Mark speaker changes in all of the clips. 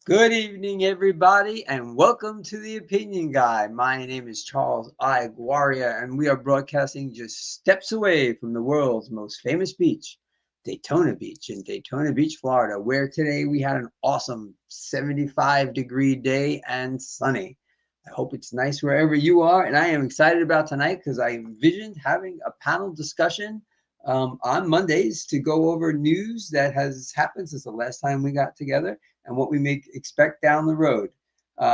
Speaker 1: Good evening, everybody, and welcome to the Opinion Guy. My name is Charles I Guarria, and we are broadcasting just steps away from the world's most famous beach, Daytona Beach in Daytona Beach, Florida, where today we had an awesome 75-degree day and sunny. I hope it's nice wherever you are, and I am excited about tonight because I envisioned having a panel discussion on Mondays to go over news that has happened since the last time we got together and what we may expect down the road.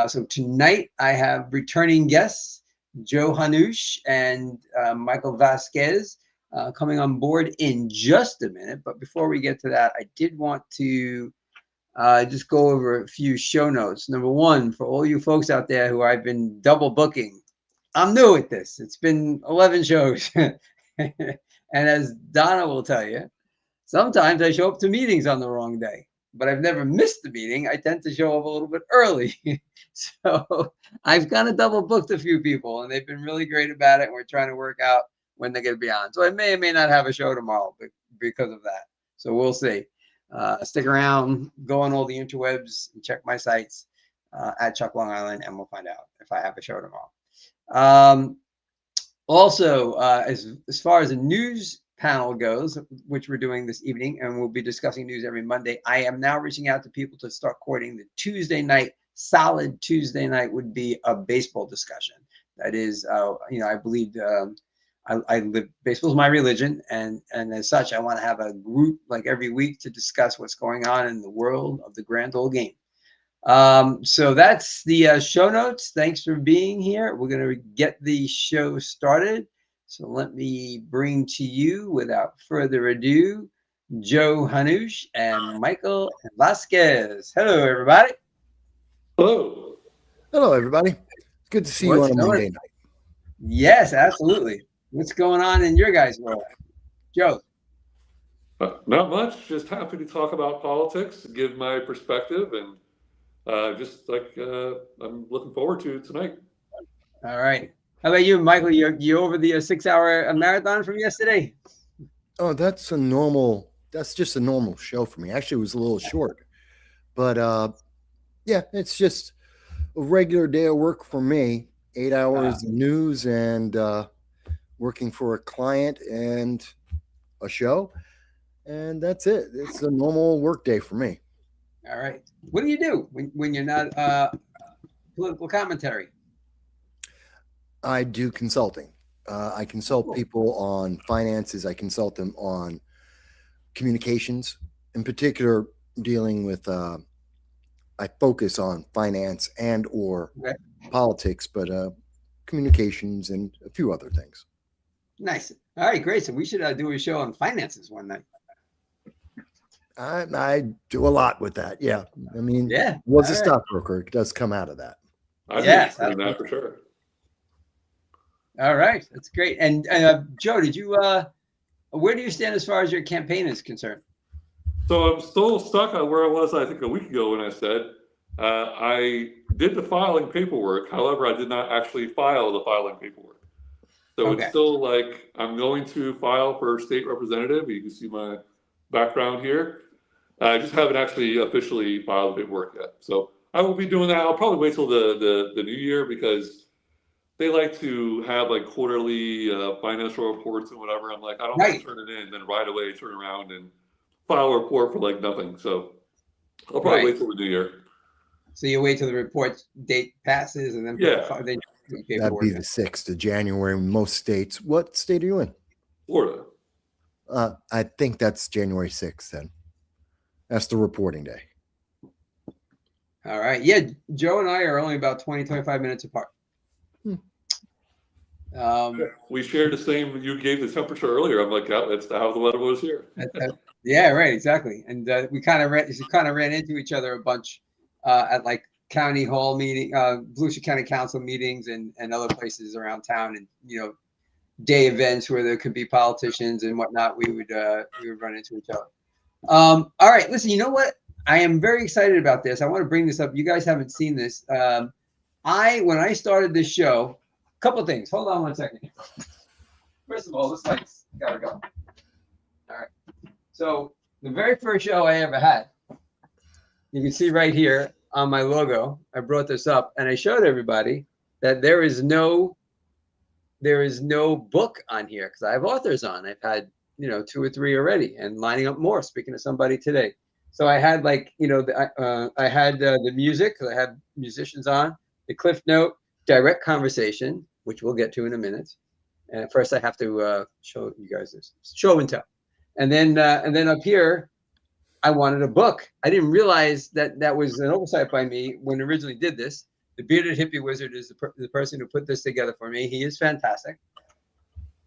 Speaker 1: So tonight I have returning guests, Joe Hannoush and Michael Vasquez, coming on board in just a minute. But before we get to that, I did want to just go over a few show notes. Number one, for all you folks out there who I've been double booking, I'm new at this. It's been 11 shows. And as Donna will tell you, sometimes I show up to meetings on the wrong day, but I've never missed the meeting. I tend to show up a little bit early. So I've kind of double booked a few people, and they've been really great about it. And we're trying to work out when they're going to be on. So I may or may not have a show tomorrow because of that. So we'll see. Stick around, go on all the interwebs, and check my sites at Chuck Long Island, and we'll find out if I have a show tomorrow. Also, as far as the news panel goes, which we're doing this evening, and we'll be discussing news every Monday, I am now reaching out to people to start courting the Tuesday night. Solid Tuesday night would be a baseball discussion. That is, I believe I live, baseball is my religion, and as such, I want to have a group like every week to discuss what's going on in the world of the grand old game. So that's the show notes. Thanks for being here. We're going to get the show started. So let me bring to you, without further ado, Joe Hannoush and Michael Vasquez. Hello, everybody.
Speaker 2: Hello.
Speaker 3: Hello, everybody. It's good to see you on a Monday night.
Speaker 1: Yes, absolutely. What's going on in your guys' world? Joe?
Speaker 2: Not much. Just happy to talk about politics, give my perspective, and I'm looking forward to tonight.
Speaker 1: All right. How about you, Michael? You over the 6-hour marathon from yesterday?
Speaker 3: Oh, that's just a normal show for me. Actually, it was a little short, but yeah, it's just a regular day of work for me. 8 hours of news and working for a client and a show, and that's it. It's a normal work day for me.
Speaker 1: All right. What do you do when you're not political commentary?
Speaker 3: I do consulting. I consult people on finances. I consult them on communications, in particular, dealing with. I focus on finance and or politics, but communications and a few other things.
Speaker 1: Nice. All right, great. So we should do a show on finances one night.
Speaker 3: I do a lot with that. Yeah. I mean, was a stockbroker. It does come out of that.
Speaker 2: Yes, that for sure.
Speaker 1: All right. That's great. And Joe, where do you stand as far as your campaign is concerned?
Speaker 2: So I'm still stuck on where I was, I think, a week ago when I said I did the filing paperwork. However, I did not actually file the filing paperwork. So It's still like I'm going to file for state representative. You can see my background here. I just haven't actually officially filed the paperwork yet. So I will be doing that. I'll probably wait till the new year because they like to have like quarterly financial reports and whatever. I'm like, I don't want to turn it in and then right away turn around and file a report for like nothing. So I'll probably wait till the new year.
Speaker 1: So you wait till the report date passes and then
Speaker 3: that'd be the 6th of January in most states. What state are you in?
Speaker 2: Florida.
Speaker 3: I think that's January 6th then. That's the reporting day.
Speaker 1: All right. Yeah, Joe and I are only about 20, 25 minutes apart.
Speaker 2: We shared the same. You gave the temperature earlier. I'm like, that's how the weather was here.
Speaker 1: Yeah, right, exactly. And we kind of ran into each other a bunch at like county hall meeting, Volusia County Council meetings, and other places around town, and day events where there could be politicians and whatnot. We would run into each other. All right, listen. You know what? I am very excited about this. I want to bring this up. You guys haven't seen this. When I started this show. Couple of things. Hold on one second. First of all, this light's gotta go. All right. So the very first show I ever had, you can see right here, on my logo. I brought this up and I showed everybody that there is no book on here because I have authors on. I've had 2 or 3 already, and lining up more. Speaking to somebody today, so I had I had the music. I had musicians on, the Cliff Note, direct conversation, which we'll get to in a minute. And first, I have to show you guys this show and tell, and then up here, I wanted a book. I didn't realize that was an oversight by me when I originally did this. The Bearded Hippie Wizard is the person who put this together for me. He is fantastic.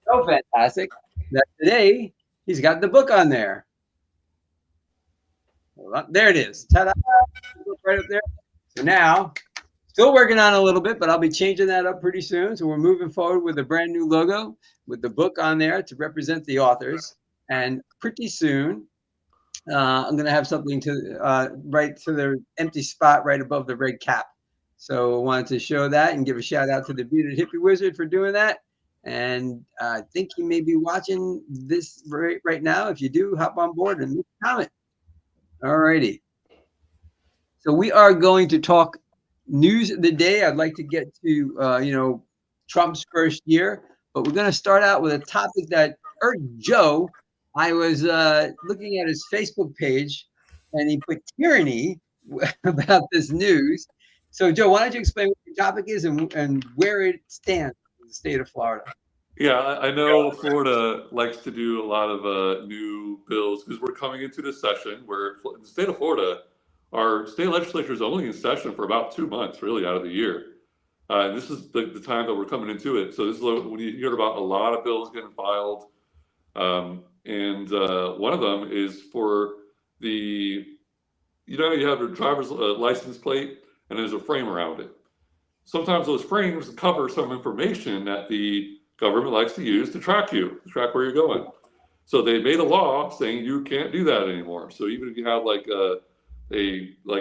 Speaker 1: So fantastic that today he's got the book on there. Well, there it is. Ta-da! Right up there. So now, still working on it a little bit, but I'll be changing that up pretty soon. So we're moving forward with a brand new logo with the book on there to represent the authors. And pretty soon, I'm going to have something to right to the empty spot right above the red cap. So I wanted to show that and give a shout out to the Bearded Hippie Wizard for doing that. And I think you may be watching this right now. If you do, hop on board and leave a comment. All righty. So we are going to talk news of the day. I'd like to get to, Trump's first year, but we're going to start out with a topic that irked Joe. I was looking at his Facebook page, and he put tyranny about this news. So, Joe, why don't you explain what your topic is and where it stands in the state of Florida?
Speaker 2: Yeah, I know Florida likes to do a lot of new bills because we're coming into this session where in the state of Florida, our state legislature is only in session for about 2 months, really, out of the year. And this is the time that we're coming into it. So this is when you hear about a lot of bills getting filed. And one of them is for you have your driver's license plate and there's a frame around it. Sometimes those frames cover some information that the government likes to use to track where you're going. So they made a law saying you can't do that anymore. So even if you have like a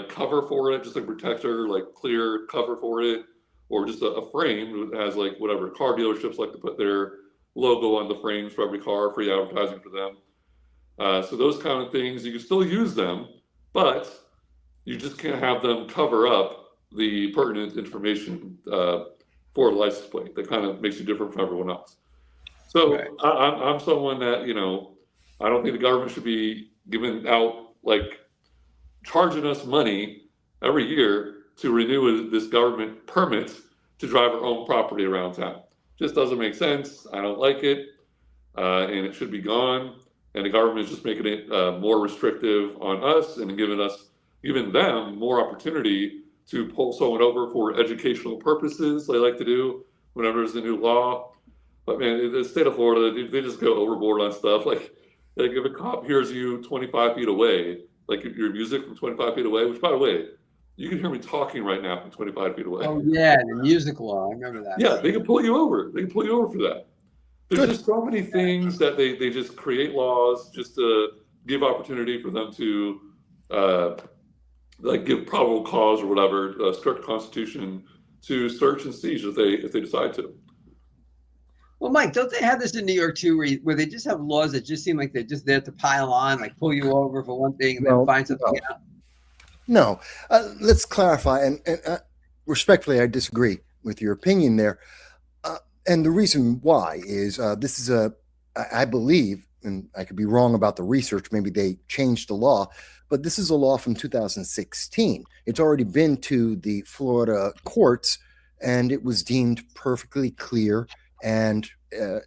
Speaker 2: cover for it, just like a protector, like clear cover for it, or just a frame that has like whatever car dealerships like to put their logo on the frames for every car, free advertising for them. So those kind of things, you can still use them, but you just can't have them cover up the pertinent information for the license plate. That kind of makes you different from everyone else. So right. I'm someone that, I don't think the government should be giving out, like charging us money every year to renew this government permit to drive our own property around town. Just doesn't make sense. I don't like it, and it should be gone. And the government is just making it more restrictive on us and giving them more opportunity to pull someone over for educational purposes. They like to do whenever there's a new law. But man, in the state of Florida, they just go overboard on stuff. Like if a cop hears you 25 feet away, like your music from 25 feet away, which by the way, you can hear me talking right now from 25 feet away.
Speaker 1: Oh yeah, the music law. I remember that.
Speaker 2: Yeah, they can pull you over. They can pull you over for that. There's just so many things that they just create laws just to give opportunity for them to like give probable cause or whatever, skirt the Constitution to search and seize if they decide to.
Speaker 1: Well, Mike, don't they have this in New York too, where they just have laws that just seem like they're just there to pile on, like pull you over for one thing and then find something out?
Speaker 3: No, let's clarify, and respectfully, I disagree with your opinion there. And the reason why is this is I believe, and I could be wrong about the research, maybe they changed the law, but this is a law from 2016. It's already been to the Florida courts, and it was deemed perfectly clear and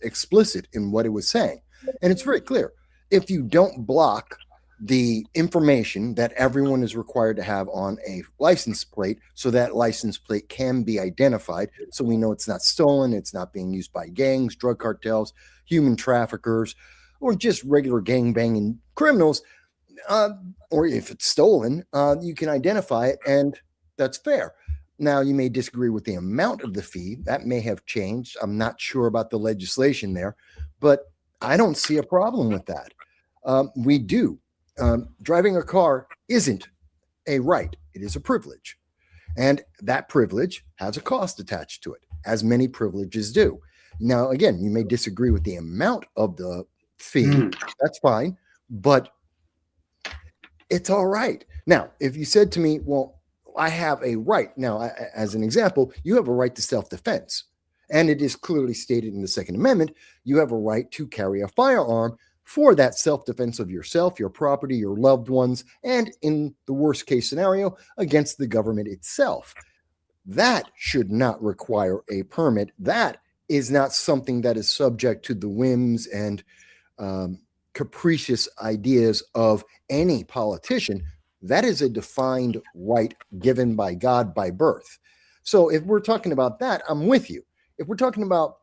Speaker 3: explicit in what it was saying. And it's very clear. If you don't block the information that everyone is required to have on a license plate, so that license plate can be identified, so we know it's not stolen, it's not being used by gangs, drug cartels, human traffickers, or just regular gang-banging criminals, or if it's stolen, you can identify it, and that's fair. Now, you may disagree with the amount of the fee. That may have changed. I'm not sure about the legislation there, but I don't see a problem with that. We do. Driving a car isn't a right. It is a privilege. And that privilege has a cost attached to it, as many privileges do. Now, again, you may disagree with the amount of the fee. That's fine. But it's all right. Now, if you said to me, well, I have a right. Now, as an example, you have a right to self-defense. And it is clearly stated in the Second Amendment, you have a right to carry a firearm for that self-defense of yourself, your property, your loved ones, and in the worst case scenario, against the government itself. That should not require a permit. That is not something that is subject to the whims and capricious ideas of any politician. That is a defined right given by God by birth. So if we're talking about that, I'm with you. If we're talking about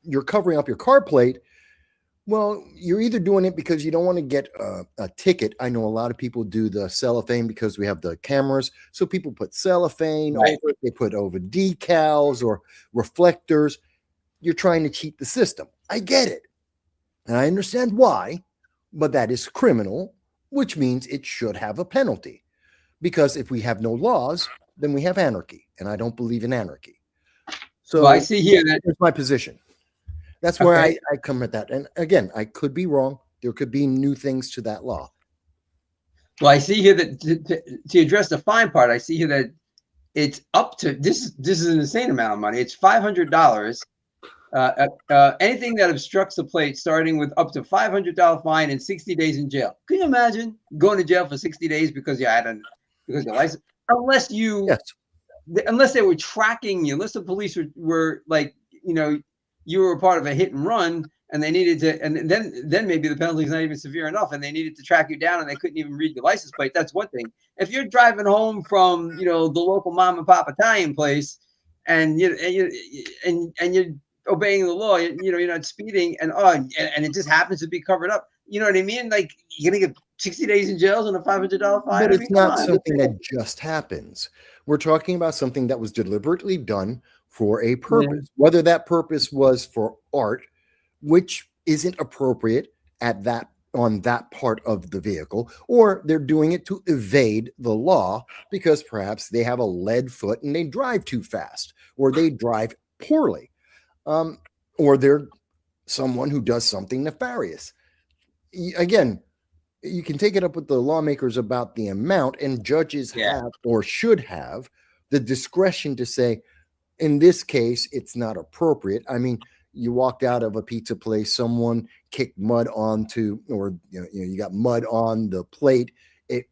Speaker 3: you're covering up your car plate, well, you're either doing it because you don't want to get a ticket. I know a lot of people do the cellophane because we have the cameras. So people put cellophane over it. They put over decals or reflectors. You're trying to cheat the system. I get it. And I understand why, but that is criminal, which means it should have a penalty. Because if we have no laws, then we have anarchy. And I don't believe in anarchy. So
Speaker 1: I see here that
Speaker 3: that's my position. That's where I come at that. And again, I could be wrong. There could be new things to that law.
Speaker 1: Well, I see here that to address the fine part, I see here that it's up to this is an insane amount of money. It's $500. Anything that obstructs the plate, starting with up to $500 fine and 60 days in jail. Can you imagine going to jail for 60 days because you had because your license? Unless you, unless they were tracking you, unless the police were like, you were a part of a hit and run, and they needed to, and then maybe the penalty is not even severe enough, and they needed to track you down, and they couldn't even read your license plate. That's one thing. If you're driving home from the local mom and pop Italian place, and you're obeying the law, you're not speeding, and it just happens to be covered up. You know what I mean? Like, you're gonna get 60 days in jail and a $500 fine.
Speaker 3: But it's not something that just happens. We're talking about something that was deliberately done for a purpose, whether that purpose was for art, which isn't appropriate on that part of the vehicle, or they're doing it to evade the law because perhaps they have a lead foot and they drive too fast, or they drive poorly, or they're someone who does something nefarious. Again, you can take it up with the lawmakers about the amount, and judges have or should have the discretion to say, in this case, it's not appropriate. I mean, you walked out of a pizza place, someone kicked mud onto, or you got mud on the plate. It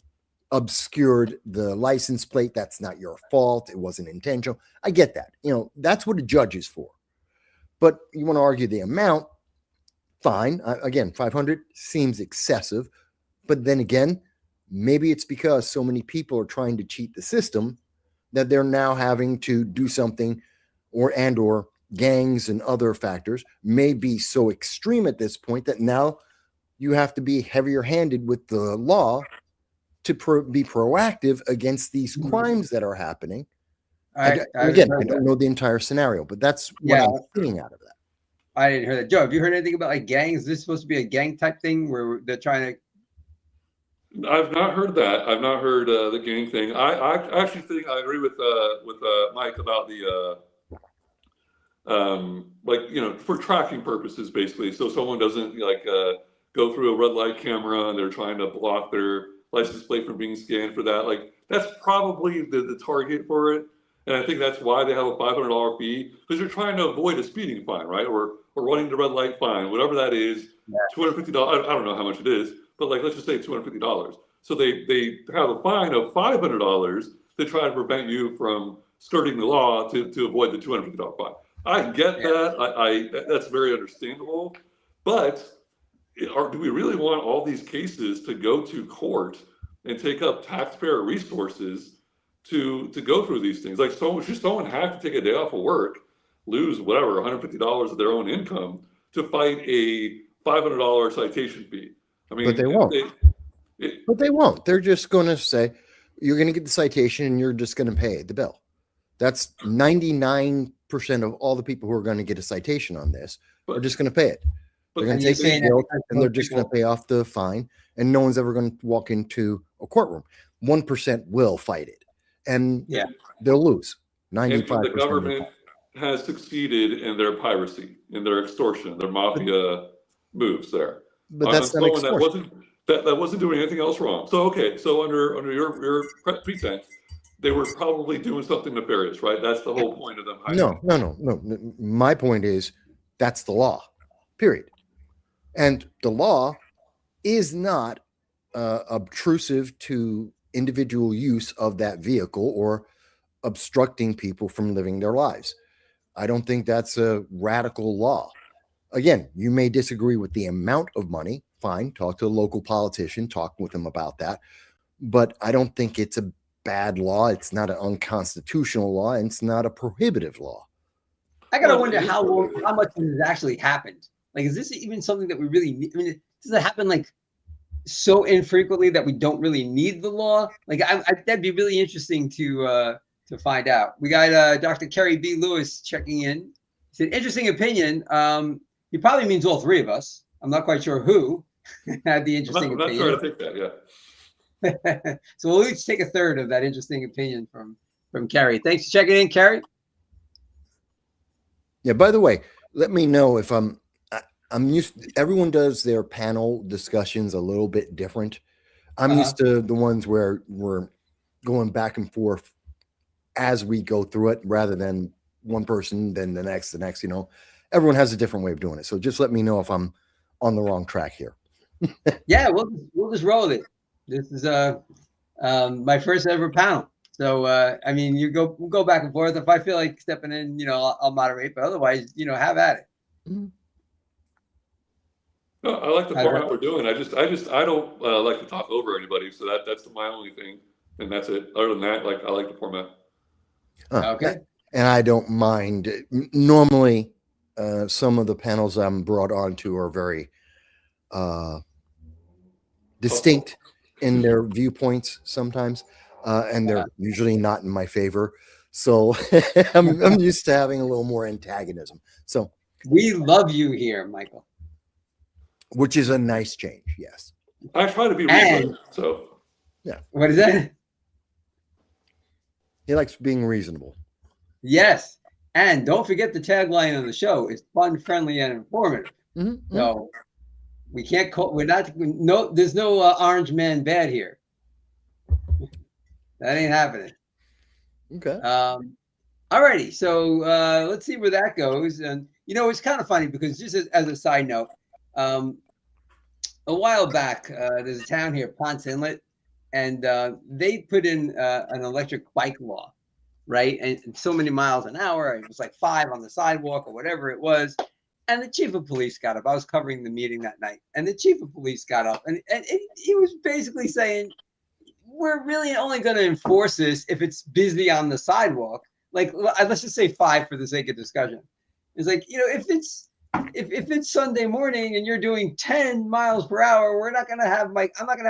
Speaker 3: obscured the license plate. That's not your fault. It wasn't intentional. I get that. That's what a judge is for. But you want to argue the amount, fine. Again, 500 seems excessive. But then again, maybe it's because so many people are trying to cheat the system that they're now having to do something, or gangs and other factors may be so extreme at this point that now you have to be heavier handed with the law to be proactive against these crimes that are happening. I don't know the entire scenario, but that's what I'm seeing out of that.
Speaker 1: I didn't hear that. Joe, have you heard anything about like gangs? Is this supposed to be a gang type thing where they're trying to?
Speaker 2: I've not heard that. I've not heard the gang thing. I actually think I agree with Mike about the for tracking purposes, basically. So someone doesn't go through a red light camera and they're trying to block their license plate from being scanned for that. Like, that's probably the target for it. And I think that's why they have a $500 fee, because you're trying to avoid a speeding fine, right? Or running the red light fine, whatever that is, $250. I don't know how much it is, but let's just say $250. So they have a fine of $500 to try to prevent you from skirting the law to avoid the $250 fine. I get that. That's very understandable. But do we really want all these cases to go to court and take up taxpayer resources to go through these things? Like, someone have to take a day off of work, lose whatever, $150 of their own income to fight a $500 citation fee. I mean,
Speaker 3: but they won't. But they won't. They're just going to say, you're going to get the citation and you're just going to pay the bill. That's 99% of all the people who are going to get a citation on this are just going to pay it. They're going to take the bill and they're just going to pay off the fine, and no one's ever going to walk into a courtroom. 1% will fight it, and they'll lose. 95%.
Speaker 2: The government has succeeded in their piracy, in their extortion, their mafia moves there.
Speaker 3: But that's not extortion.
Speaker 2: That wasn't doing anything else wrong. So okay, so under your pretense, they were probably doing something nefarious, right? That's the whole point of them hiding.
Speaker 3: No. My point is that's the law, period. And the law is not obtrusive to individual use of that vehicle or obstructing people from living their lives. I don't think that's a radical law. Again, you may disagree with the amount of money. Fine, talk to a local politician, talk with them about that. But I don't think it's a bad law. It's not an unconstitutional law, and it's not a prohibitive law.
Speaker 1: I gotta wonder how much has actually happened. Like, is this even something that we really need? I mean, does it happen like so infrequently that we don't really need the law? Like, that'd be really interesting to find out. We got Dr. Kerry B. Lewis checking in. It's an interesting opinion. He probably means all three of us. I'm not quite sure who had the interesting opinion.
Speaker 2: I'm not sure to think that, yeah.
Speaker 1: So we'll each take a third of that interesting opinion from Kerry. Thanks for checking in, Kerry.
Speaker 3: Yeah, by the way, let me know if I'm used to, everyone does their panel discussions a little bit different. I'm used to the ones where we're going back and forth as we go through it rather than one person, then the next, you know. Everyone has a different way of doing it. So just let me know if I'm on the wrong track here.
Speaker 1: Yeah, we'll just roll with it. This is my first ever panel. So I mean, we'll go back and forth. If I feel like stepping in, you know, I'll moderate, but otherwise, you know, have at it.
Speaker 3: Mm-hmm.
Speaker 2: No, I like the format we're doing. I don't like to talk over anybody, so that's my only thing, and that's it. Other than that, like, I like the format.
Speaker 1: Okay.
Speaker 3: And I don't mind. Normally, some of the panels I'm brought onto are very distinct in their viewpoints sometimes, and they're usually not in my favor. So I'm used to having a little more antagonism. So
Speaker 1: we love you here, Michael.
Speaker 3: Which is a nice change, yes.
Speaker 2: I try to be reasonable, so.
Speaker 3: Yeah.
Speaker 1: What is that?
Speaker 3: He likes being reasonable.
Speaker 1: Yes. And don't forget the tagline of the show is fun, friendly, and informative. Mm-hmm. So we can't call, there's no orange man bad here. That ain't happening.
Speaker 3: Okay.
Speaker 1: Alrighty. So let's see where that goes. And, you know, it's kind of funny because just as a side note, a while back, there's a town here, Ponce Inlet, and they put in an electric bike law, right? And so many miles an hour, it was like 5 on the sidewalk or whatever it was. And the chief of police got up. I was covering the meeting that night, and the chief of police got up, and he was basically saying, we're really only going to enforce this if it's busy on the sidewalk. Like, let's just say 5 for the sake of discussion. It's like, you know, if it's Sunday morning and you're doing 10 miles per hour, I'm not going to have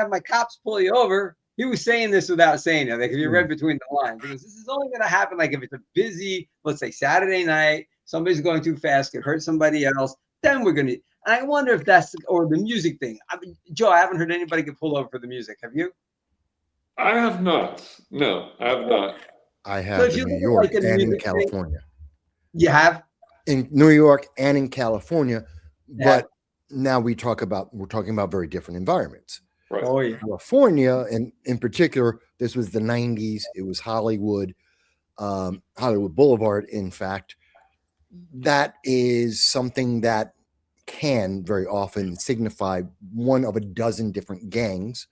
Speaker 1: my cops pull you over. He was saying this without saying it. Like, if you read between the lines, because this is only going to happen like if it's a busy, let's say Saturday night, somebody's going too fast, could hurt somebody else, then we're going to. And I wonder if that's, or the music thing. I mean, Joe, I haven't heard anybody get pulled over for the music. Have you?
Speaker 2: I have not. No, I have not.
Speaker 3: I have in New York and in California.
Speaker 1: You have?
Speaker 3: In New York and in California, but now we're talking about very different environments.
Speaker 2: Right.
Speaker 1: Oh, yeah.
Speaker 3: California, and in particular, this was the 90s. It was Hollywood Boulevard. In fact, that is something that can very often signify one of a dozen different gangs.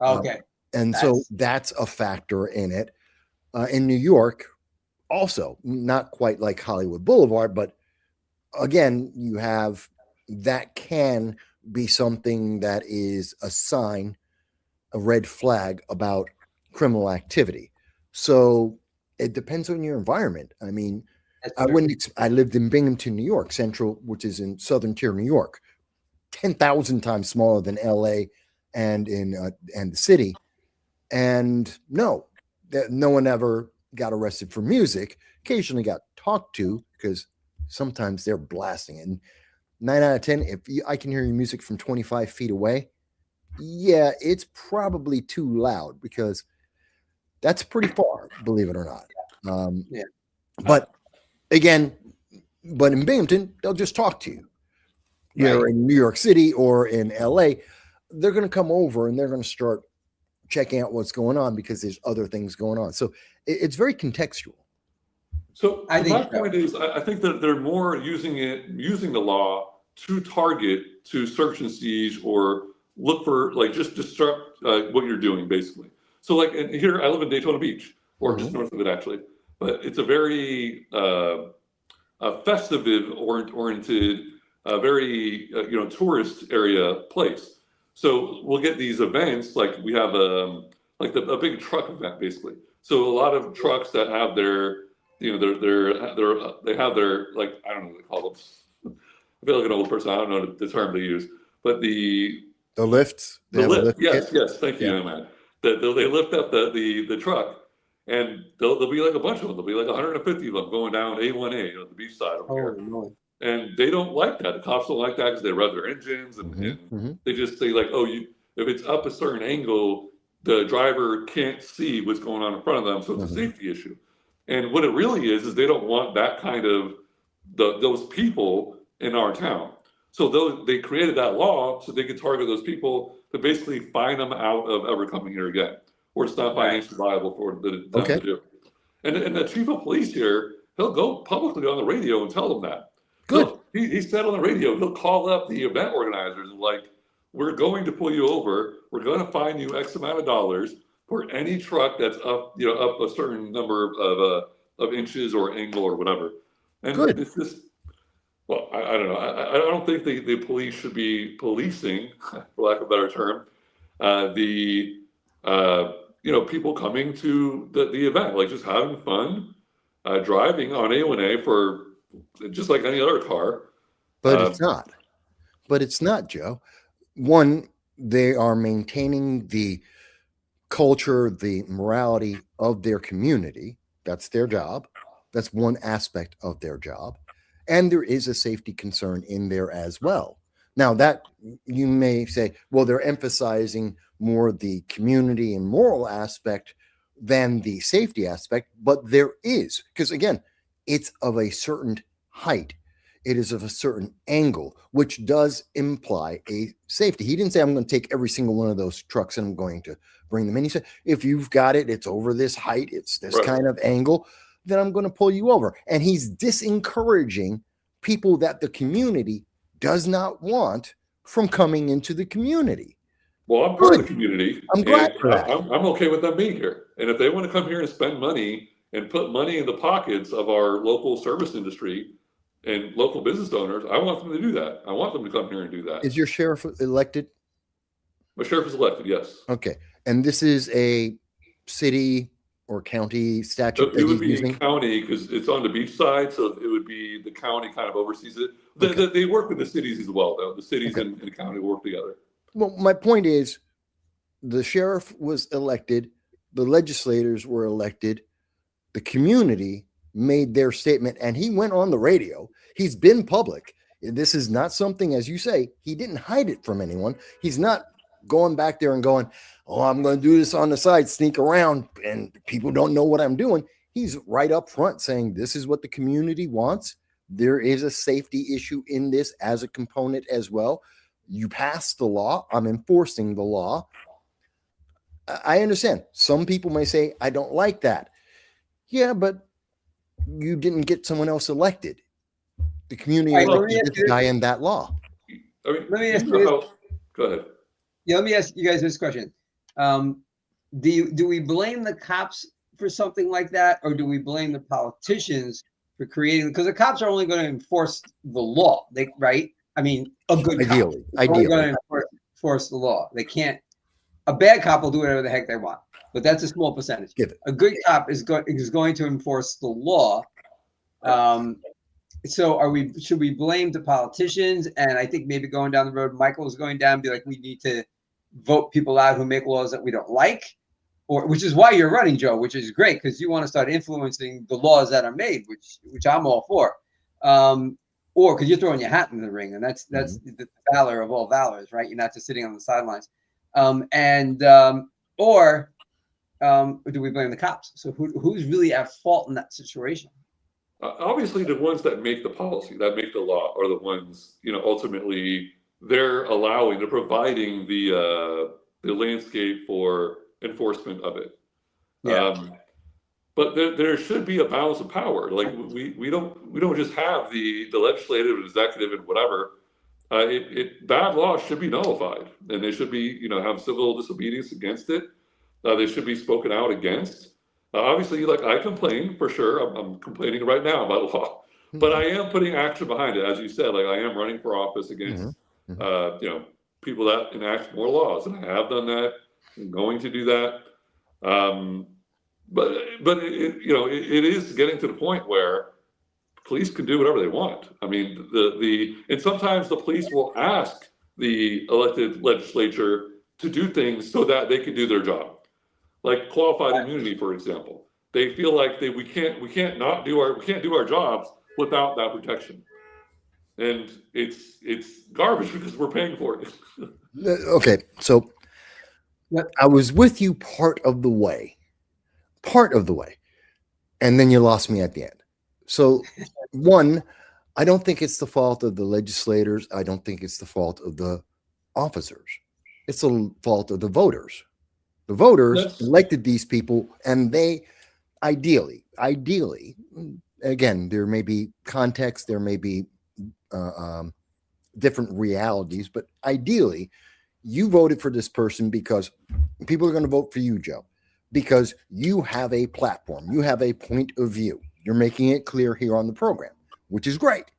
Speaker 1: Okay.
Speaker 3: And so that's a factor in it. In New York, also, not quite like Hollywood Boulevard, but again, you have that can be something that is a sign, a red flag about criminal activity. So it depends on your environment. I mean, I lived in Binghamton, New York, Central, which is in Southern Tier, New York, 10,000 times smaller than LA and the city. And no one ever got arrested for music. Occasionally got talked to because sometimes they're blasting. And 9 out of 10, I can hear your music from 25 feet away, yeah, it's probably too loud because that's pretty far, believe it or not.
Speaker 1: Yeah.
Speaker 3: But again, in Binghamton, they'll just talk to you. You're in New York City or in LA, they're going to come over and they're going to start checking out what's going on because there's other things going on. So it's very contextual.
Speaker 2: So my point is, I think that they're more using the law to target, to search and siege, or look for, like, just disrupt what you're doing, basically. So, like, and here, I live in Daytona Beach, or just north of it, actually. But it's a very festive-oriented, very tourist area place. So we'll get these events, like we have a big truck event, basically. So a lot of trucks that have their, they have their, like, I don't know what they call them. I feel like an old person. I don't know the term they use, but the
Speaker 3: lifts.
Speaker 2: The lift. Yes. Thank you, man. They lift up the truck, and there'll be like a bunch of them. There'll be like 150 of them going down A1A, the beach side over here.
Speaker 1: No.
Speaker 2: And they don't like that. The cops don't like that because they rev their engines, and they just say, like, if it's up a certain angle, the driver can't see what's going on in front of them, so it's a safety issue. And what it really is they don't want that kind of those people in our town. So they created that law so they could target those people to basically fine them out of ever coming here again, or it's not financially viable for them to do. And the chief of police here, he'll go publicly on the radio and tell them that.
Speaker 3: Good.
Speaker 2: He said on the radio, he'll call up the event organizers and, like, we're going to pull you over. We're going to fine you X amount of dollars for any truck that's up a certain number of inches or angle or whatever. And it's just, well, I don't know. I don't think the police should be policing, for lack of a better term, people coming to the event, like just having fun, driving on A1A for just like any other car.
Speaker 3: But it's not. But it's not, Joe. One, they are maintaining the culture, the morality of their community. That's their job. That's one aspect of their job. And there is a safety concern in there as well. Now, that you may say, well, they're emphasizing more the community and moral aspect than the safety aspect, but there is, because again, it's of a certain height. It is of a certain angle, which does imply a safety. He didn't say, I'm going to take every single one of those trucks and I'm going to bring them in. He said, if you've got it, it's over this height, it's this kind of angle, then I'm going to pull you over. And he's disencouraging people that the community does not want from coming into the community.
Speaker 2: Well, I'm part of the community.
Speaker 3: I'm glad for that.
Speaker 2: I'm okay with them being here. And if they want to come here and spend money and put money in the pockets of our local service industry and local business owners, I want them to do that. I want them to come here and do that.
Speaker 3: Is your sheriff elected?
Speaker 2: My sheriff is elected, yes.
Speaker 3: Okay. And this is a city or county statute?
Speaker 2: So it would be a county because it's on the beach side, so it would be the county kind of oversees it. They work with the cities as well, though. The cities and the county work together.
Speaker 3: Well, my point is, the sheriff was elected, the legislators were elected, the community made their statement, and he went on the radio. He's been public. This is not something, as you say, he didn't hide it from anyone. He's not going back there and going, oh, I'm going to do this on the side, sneak around, and people don't know what I'm doing. He's right up front saying, this is what the community wants. There is a safety issue in this as a component as well. You passed the law. I'm enforcing the law. I understand. Some people may say, I don't like that. Yeah, but you didn't get someone else elected. The community elected this guy in that law.
Speaker 2: I mean,
Speaker 1: let me ask you.
Speaker 2: Go ahead.
Speaker 1: Yeah, let me ask you guys this question. Do we blame the cops for something like that, or do we blame the politicians for creating? Because the cops are only going to enforce the law, right? I mean, a good cop is only going to enforce the law. They can't. A bad cop will do whatever the heck they want, but that's a small percentage. A good cop is going to enforce the law. So should we blame the politicians? And I think maybe going down the road, Michael is going down and be like, we need to vote people out who make laws that we don't like, which is why you're running, Joe, which is great because you want to start influencing the laws that are made, which I'm all for. Or because you're throwing your hat in the ring, and that's the valor of all valors, right? You're not just sitting on the sidelines. Or do we blame the cops? So who's really at fault in that situation?
Speaker 2: Obviously, the ones that make the policy, that make the law, are the ones, ultimately they're providing the landscape for enforcement of it.
Speaker 1: Yeah.
Speaker 2: But there should be a balance of power. Like we don't just have the legislative, executive, and whatever. Bad laws should be nullified, and they should be, have civil disobedience against it. They should be spoken out against. Obviously, like I complain for sure. I'm complaining right now about law, but I am putting action behind it, as you said. Like I am running for office against, people that enact more laws, and I have done that. I'm going to do that. But it is getting to the point where police can do whatever they want. I mean, and sometimes the police will ask the elected legislature to do things so that they can do their job, like qualified immunity, for example. They feel like we can't do our jobs without that protection, and it's garbage because we're paying for it.
Speaker 3: Okay, so I was with you part of the way, and then you lost me at the end. So, one, I don't think it's the fault of the legislators. I don't think it's the fault of the officers. It's the fault of the voters. The voters elected these people, and they ideally, again, there may be context, there may be different realities, but ideally, you voted for this person because people are going to vote for you, Joe, because you have a platform, you have a point of view. You're making it clear here on the program, which is great.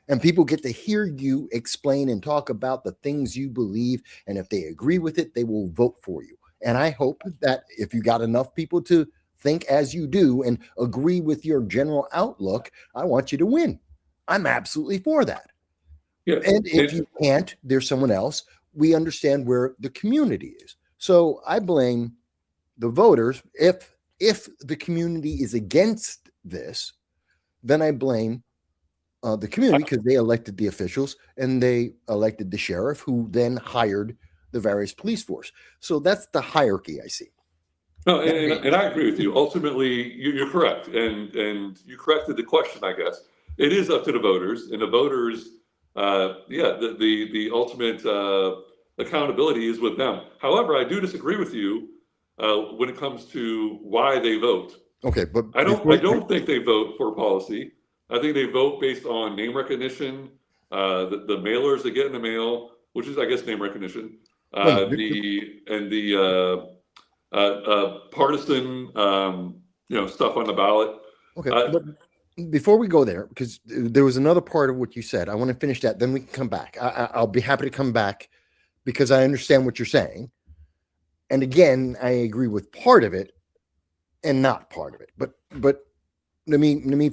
Speaker 3: And people get to hear you explain and talk about the things you believe. And if they agree with it, they will vote for you. And I hope that if you got enough people to think as you do and agree with your general outlook, I want you to win. I'm absolutely for that. Yeah, and if you can't, there's someone else. We understand where the community is. So I blame the voters. If the community is against this, then I blame the community because they elected the officials and they elected the sheriff, who then hired the various police force. So that's the hierarchy I see.
Speaker 2: No, and I agree with you. Ultimately, you're correct, and you corrected the question. I guess it is up to the voters, and the voters, the ultimate accountability is with them. However, I do disagree with you when it comes to why they vote.
Speaker 3: Okay, but
Speaker 2: I don't think they vote for policy. I think they vote based on name recognition, the mailers they get in the mail, which is, I guess, name recognition, partisan, stuff on the ballot.
Speaker 3: Okay, but before we go there, because there was another part of what you said, I want to finish that. Then we can come back. I'll be happy to come back because I understand what you're saying. And again, I agree with part of it and not part of it. But let me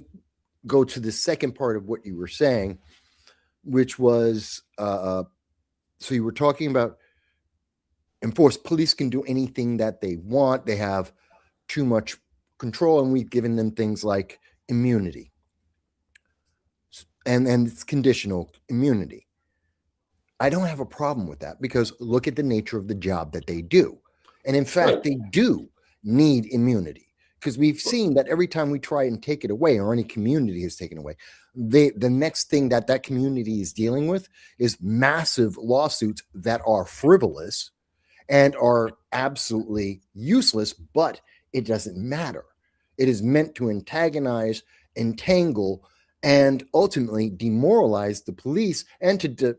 Speaker 3: go to the second part of what you were saying, which was so you were talking about enforced police can do anything that they want. They have too much control, and we've given them things like immunity. And it's conditional immunity. I don't have a problem with that because look at the nature of the job that they do. And in fact, they do need immunity because we've seen that every time we try and take it away, or any community is taken away, the next thing that community is dealing with is massive lawsuits that are frivolous and are absolutely useless, but it doesn't matter. It is meant to antagonize, entangle, and ultimately demoralize the police and to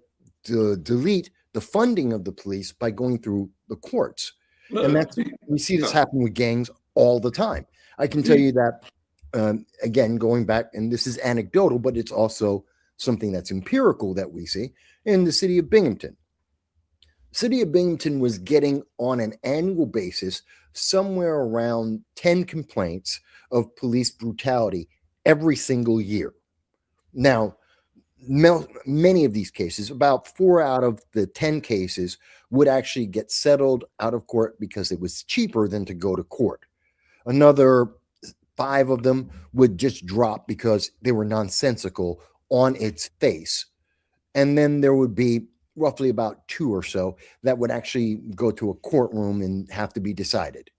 Speaker 3: delete the funding of the police by going through the courts. And that's, we see this happen with gangs all the time. I can tell you that, again, going back, and this is anecdotal, but it's also something that's empirical that we see in the city of Binghamton. City of Binghamton was getting on an annual basis somewhere around 10 complaints of police brutality every single year. Now, many of these cases, about 4 out of the 10 cases, would actually get settled out of court because it was cheaper than to go to court. Another 5 of them would just drop because they were nonsensical on its face. And then there would be roughly about 2 or so that would actually go to a courtroom and have to be decided.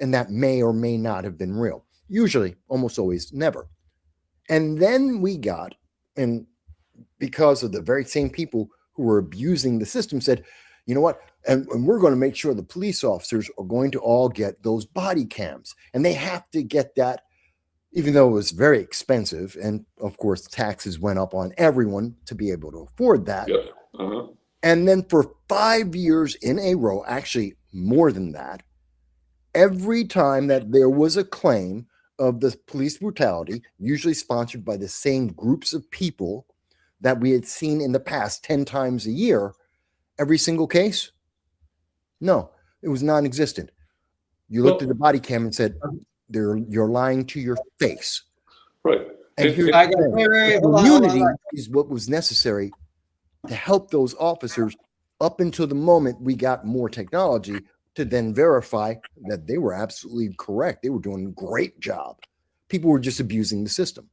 Speaker 3: And that may or may not have been real. Usually, almost always, never. And then we got, and because of the very same people who were abusing the system, said, you know what? And we're going to make sure the police officers are going to all get those body cams. And they have to get that, even though it was very expensive. And of course, taxes went up on everyone to be able to afford that.
Speaker 2: Yeah. Uh-huh.
Speaker 3: And then for 5 years in a row, actually more than that, every time that there was a claim of the police brutality, usually sponsored by the same groups of people that we had seen in the past 10 times a year, every single case, no, it was non-existent. You looked at the body cam and said, you're lying to your face.
Speaker 2: Right.
Speaker 3: And here's community is what was necessary to help those officers up until the moment we got more technology to then verify that they were absolutely correct. They were doing a great job. People were just abusing the system.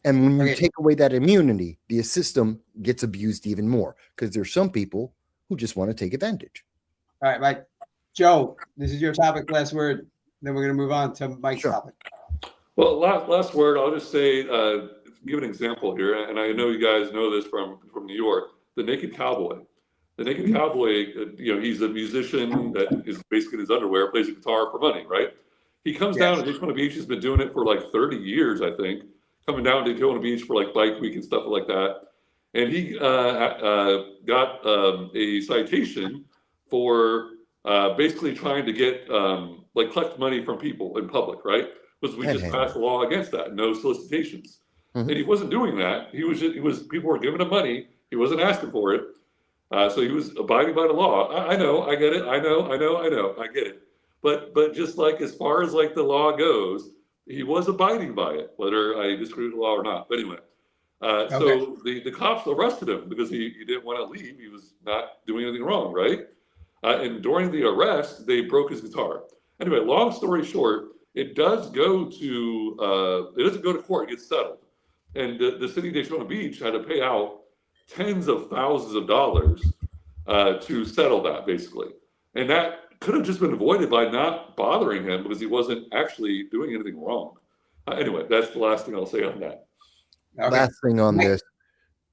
Speaker 3: And when you take away that immunity, the system gets abused even more because there's some people who just want to take advantage.
Speaker 1: All right, Mike. Joe, this is your topic, last word. Then we're going to move on to Mike's topic.
Speaker 2: Well, last word, I'll just say, give an example here, and I know you guys know this from New York, the Naked Cowboy. The Naked Cowboy, he's a musician that is basically in his underwear, plays a guitar for money, right? He comes down to Daytona Beach. He's been doing it for like 30 years, I think, coming down to Daytona Beach for like Bike Week and stuff like that. And he got a citation for basically trying to get collect money from people in public, right? Because we just passed a law against that, no solicitations. And he wasn't doing that. He was people were giving him money. He wasn't asking for it. So he was abiding by the law. I know, I get it. I get it. But just like as far as like the law goes, he was abiding by it, whether I disagree with the law or not. But anyway, so the cops arrested him because he didn't want to leave. He was not doing anything wrong, right? And during the arrest, they broke his guitar. Anyway, long story short, it doesn't go to court. It gets settled. And the city of Daytona Beach had to pay out tens of thousands of dollars to settle that, basically. And that could have just been avoided by not bothering him because he wasn't actually doing anything wrong. Anyway, that's the last thing I'll say on that.
Speaker 3: Last thing on this,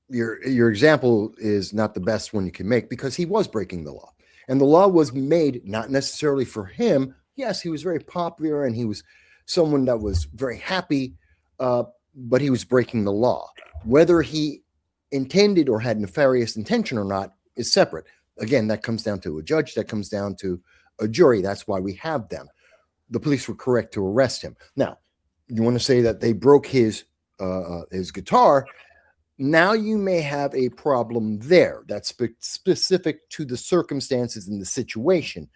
Speaker 3: your example is not the best one you can make because he was breaking the law. And the law was made not necessarily for him. Yes, he was very popular and he was someone that was very happy, but he was breaking the law. Whether he intended or had nefarious intention or not is separate. Again, that comes down to a judge. That comes down to a jury. That's why we have them. The police were correct to arrest him. Now, you want to say that they broke his guitar. Now you may have a problem there. That's specific to the circumstances and the situation.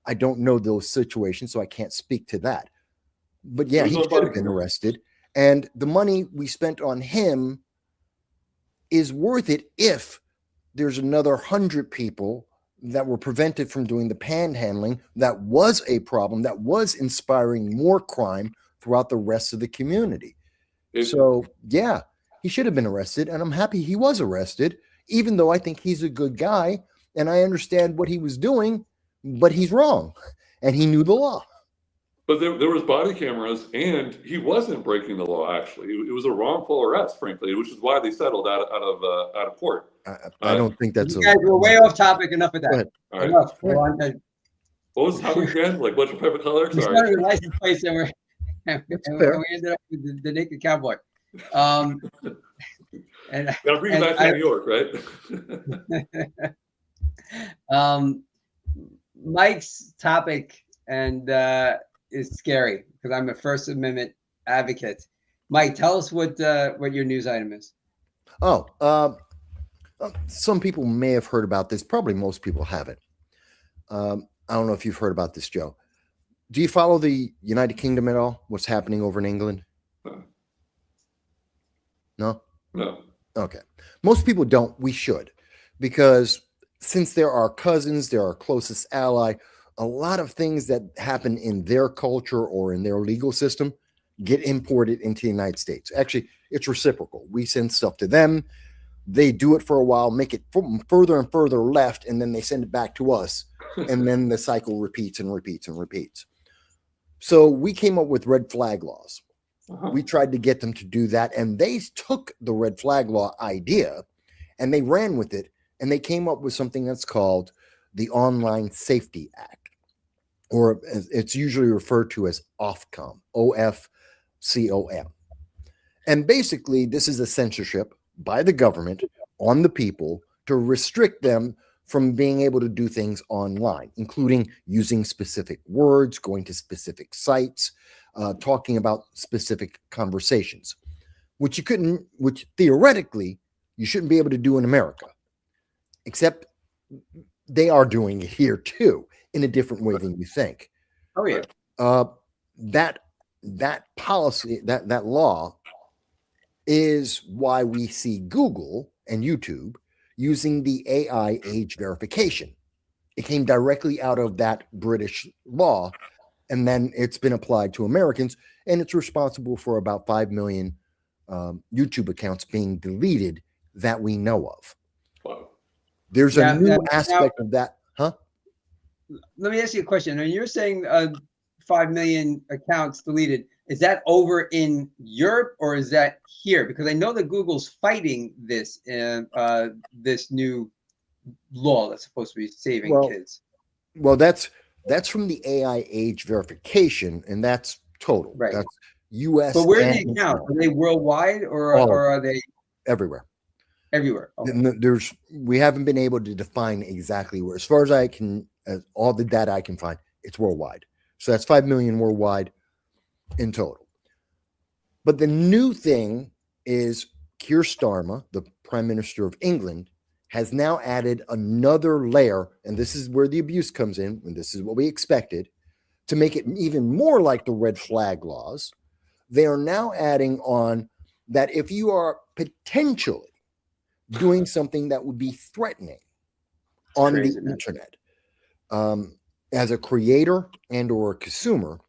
Speaker 3: I don't know those situations, so I can't speak to that. But yeah, he should have been arrested. And the money we spent on him is worth it if there's another 100 people that were prevented from doing the panhandling. That was a problem that was inspiring more crime throughout the rest of the community. So yeah, he should have been arrested, and I'm happy he was arrested, even though I think he's a good guy and I understand what he was doing, but he's wrong and he knew the law.
Speaker 2: But there was body cameras, and he wasn't breaking the law. Actually, it was a wrongful arrest, frankly, which is why they settled out of court.
Speaker 3: I don't think that's.
Speaker 1: You guys were way off topic. Enough of that.
Speaker 2: All right.
Speaker 1: Enough.
Speaker 2: What was the topic again? Like what's your favorite color?
Speaker 1: We started with license plates, and we ended up with the Naked Cowboy. And
Speaker 2: gotta bring it back to New York, right?
Speaker 1: Mike's topic is scary because I'm a First Amendment advocate. Mike, tell us what your news item is.
Speaker 3: Some people may have heard about this. Probably most people haven't. I don't know if you've heard about this, Joe. Do you follow the United Kingdom at all? What's happening over in England? No?
Speaker 2: No.
Speaker 3: Okay. Most people don't. We should. Because since they're our cousins, they're our closest ally, a lot of things that happen in their culture or in their legal system get imported into the United States. Actually, it's reciprocal. We send stuff to them. They do it for a while, make it further and further left, and then they send it back to us. And then the cycle repeats and repeats and repeats. So we came up with red flag laws. We tried to get them to do that, and they took the red flag law idea and they ran with it and they came up with something that's called the Online Safety Act, or it's usually referred to as OFCOM, OFCOM. And basically, this is a censorship by the government on the people to restrict them from being able to do things online, including using specific words, going to specific sites, talking about specific conversations, which theoretically you shouldn't be able to do in America, except they are doing it here too in a different way than you think.
Speaker 1: Oh yeah.
Speaker 3: That policy, that law is why we see Google and YouTube using the AI age verification. It came directly out of that British law, and then it's been applied to Americans, and it's responsible for about 5 million YouTube accounts being deleted that we know of.
Speaker 2: Wow.
Speaker 3: There's a new aspect of that, huh?
Speaker 1: Let me ask you a question. When you're saying 5 million accounts deleted, is that over in Europe or is that here? Because I know that Google's fighting this this new law that's supposed to be saving kids.
Speaker 3: Well, that's from the AI age verification, and that's total.
Speaker 1: Right.
Speaker 3: That's U.S.
Speaker 1: But where are the accounts? Are they worldwide or are they
Speaker 3: everywhere?
Speaker 1: Everywhere. Okay.
Speaker 3: We haven't been able to define exactly where. As far as I can, all the data I can find, it's worldwide. So that's 5 million worldwide in total. But the new thing is Keir Starmer, the Prime Minister of England, has now added another layer, and this is where the abuse comes in, and this is what we expected, to make it even more like the red flag laws. They are now adding on that if you are potentially doing something that would be threatening on the internet, as a creator and or a consumer,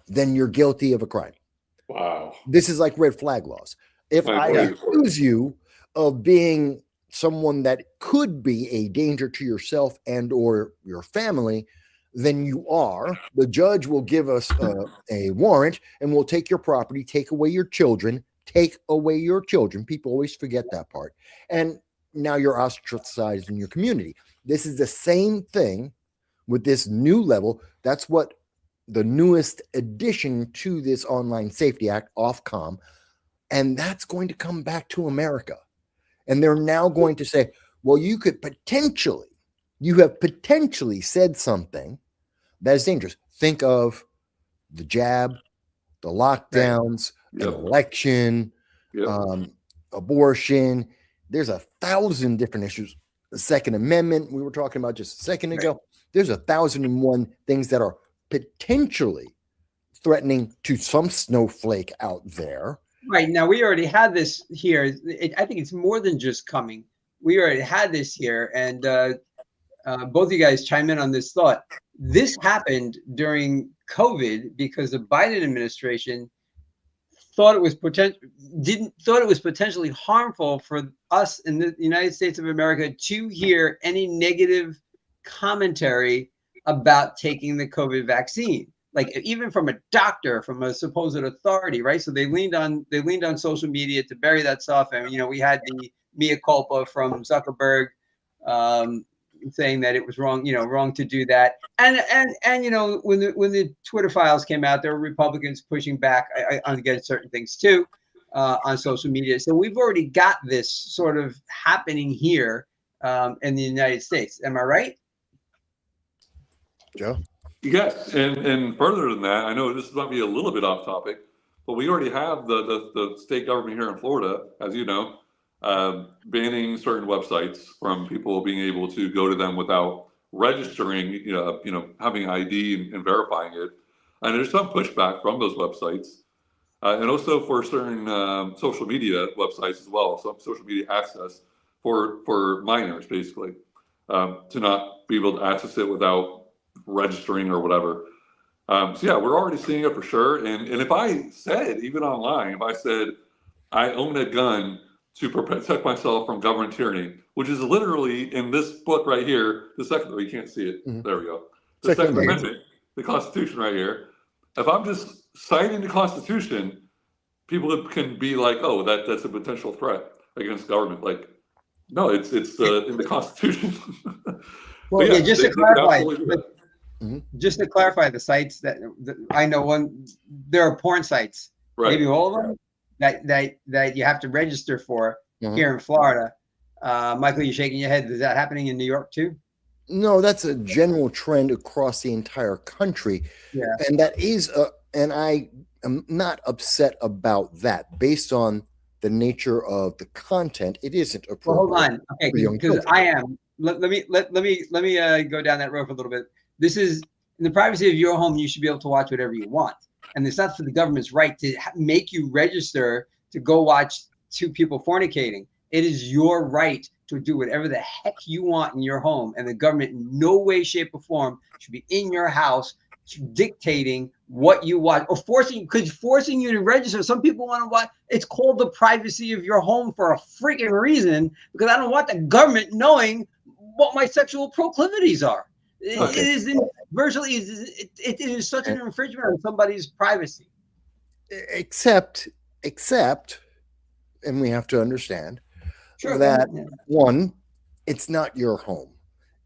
Speaker 3: then you're guilty of a crime.
Speaker 2: Wow.
Speaker 3: This is like red flag laws. If I accuse you of being someone that could be a danger to yourself and or your family, then you are. The judge will give us a warrant and we'll take your property, take away your children. People always forget that part. And now you're ostracized in your community. This is the same thing with this new level. That's what the newest addition to this Online Safety Act, Ofcom, and that's going to come back to America. And they're now going to say, well, you have potentially said something that is dangerous. Think of the jab, the lockdowns, an election, abortion. There's 1,000 different issues. The Second Amendment we were talking about just a second ago. There's 1,001 things that are potentially threatening to some snowflake out there.
Speaker 1: Right. Now, we already had this here. I think it's more than just coming. We already had this here. And both of you guys chime in on this thought. This happened during COVID because the Biden administration thought it was potentially harmful for us in the United States of America to hear any negative commentary about taking the COVID vaccine, like even from a doctor, from a supposed authority, right? So they leaned on social media to bury that stuff, and we had the mea culpa from Zuckerberg saying that it was wrong, wrong to do that, and when the Twitter files came out, there were Republicans pushing back against certain things too on social media. So we've already got this sort of happening here in the United States. Am I right?
Speaker 3: Joe?
Speaker 2: Yes, and further than that, I know this might be a little bit off topic, but we already have the state government here in Florida, as you know, banning certain websites from people being able to go to them without registering, having ID and verifying it. And there's some pushback from those websites, and also for certain social media websites as well, some social media access for minors, basically, to not be able to access it without registering or whatever. So yeah, we're already seeing it for sure. And if I said, even online, if I said I own a gun to protect myself from government tyranny, which is literally in this book right here, the second, you can't see it. Mm-hmm. There we go. The Second Amendment, the Constitution right here. If I'm just citing the Constitution, people can be like, oh, that's a potential threat against government. Like, No, it's in the Constitution.
Speaker 1: Well, yeah, just to clarify,
Speaker 3: Mm-hmm.
Speaker 1: the sites that I know, there are porn sites,
Speaker 2: right.
Speaker 1: maybe all of them that you have to register for
Speaker 3: Mm-hmm.
Speaker 1: here in Florida. Michael, you're shaking your head. Is that happening in New York too?
Speaker 3: No, that's a general trend across the entire country.
Speaker 1: Yeah.
Speaker 3: And that is, and I am not upset about that based on the nature of the content. It isn't appropriate.
Speaker 1: Well, hold on. Okay. Because I am, let me go down that road for a little bit. This is in the privacy of your home. You should be able to watch whatever you want. And it's not for the government's right to make you register to go watch two people fornicating. It is your right to do whatever the heck you want in your home, and the government in no way, shape, or form should be in your house dictating what you watch or forcing you to register. Some people want to watch. It's called the privacy of your home for a freaking reason, because I don't want the government knowing what my sexual proclivities are. Okay. It is virtually it is such an infringement on somebody's privacy.
Speaker 3: Except, and we have to understand that one, it's not your home;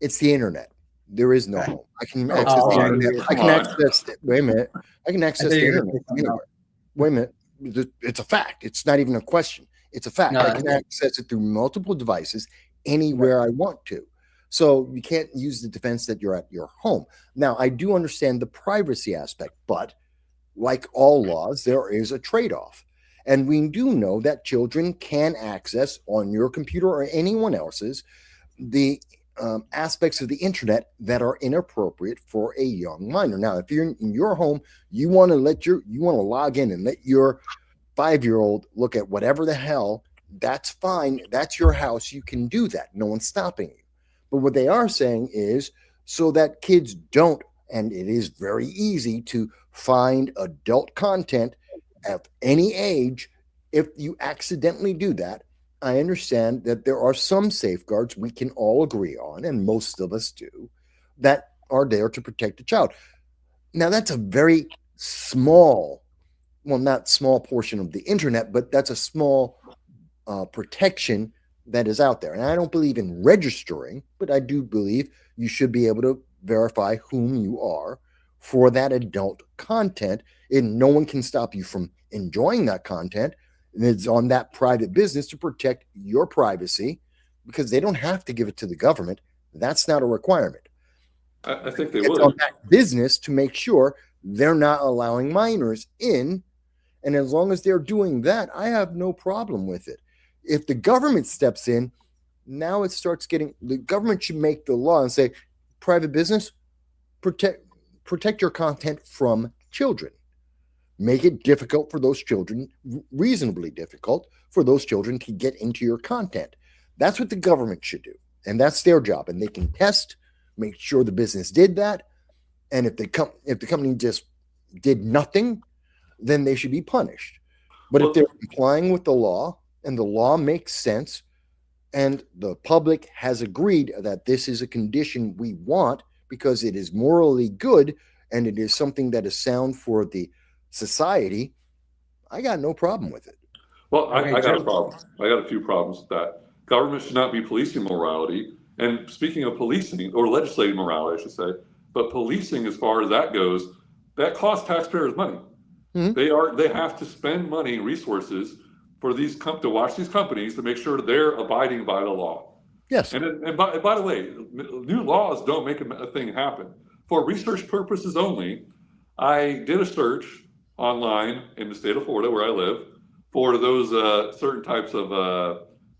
Speaker 3: it's the internet. There is no home. I can access the internet. I can access. Wait a minute. I can access the internet anywhere. Wait a minute. It's a fact. It's not even a question. It's a fact. I can access it through multiple devices anywhere I want to. So you can't use the defense that you're at your home. Now, I do understand the privacy aspect, but like all laws, there is a trade-off. And we do know that children can access on your computer or anyone else's the aspects of the internet that are inappropriate for a young minor. Now, if you're in your home, you want to log in and let your 5-year-old look at whatever the hell, that's fine. That's your house. You can do that. No one's stopping you. But what they are saying is so that kids don't, and it is very easy to find adult content at any age. If you accidentally do that, I understand that there are some safeguards we can all agree on, and most of us do, that are there to protect the child. Now, that's a very small, well, not small portion of the internet, but that's a small protection that is out there. And I don't believe in registering, but I do believe you should be able to verify whom you are for that adult content, and no one can stop you from enjoying that content. And it's on that private business to protect your privacy, because they don't have to give it to the government. That's not a requirement.
Speaker 2: I think they
Speaker 3: would. It's on that business to make sure they're not allowing minors in. And as long as they're doing that, I have no problem with it. If the government steps in, now it starts getting, the government should make the law and say, private business, protect your content from children. Make it difficult for those children, reasonably difficult for those children to get into your content. That's what the government should do. And that's their job. And they can test, make sure the business did that. And if the company just did nothing, then they should be punished. But if they're complying with the law and the law makes sense and the public has agreed that this is a condition we want because it is morally good and it is something that is sound for the society, I got no problem with it.
Speaker 2: Well, I got a problem. I got a few problems with that. Government should not be policing morality. And speaking of policing, or legislating morality, I should say, but policing, as far as that goes, that costs taxpayers money. Mm-hmm. They have to spend money and resources for to watch these companies to make sure they're abiding by the law.
Speaker 3: Yes.
Speaker 2: And by the way, new laws don't make a thing happen. For research purposes only, I did a search online in the state of Florida, where I live, for those certain types of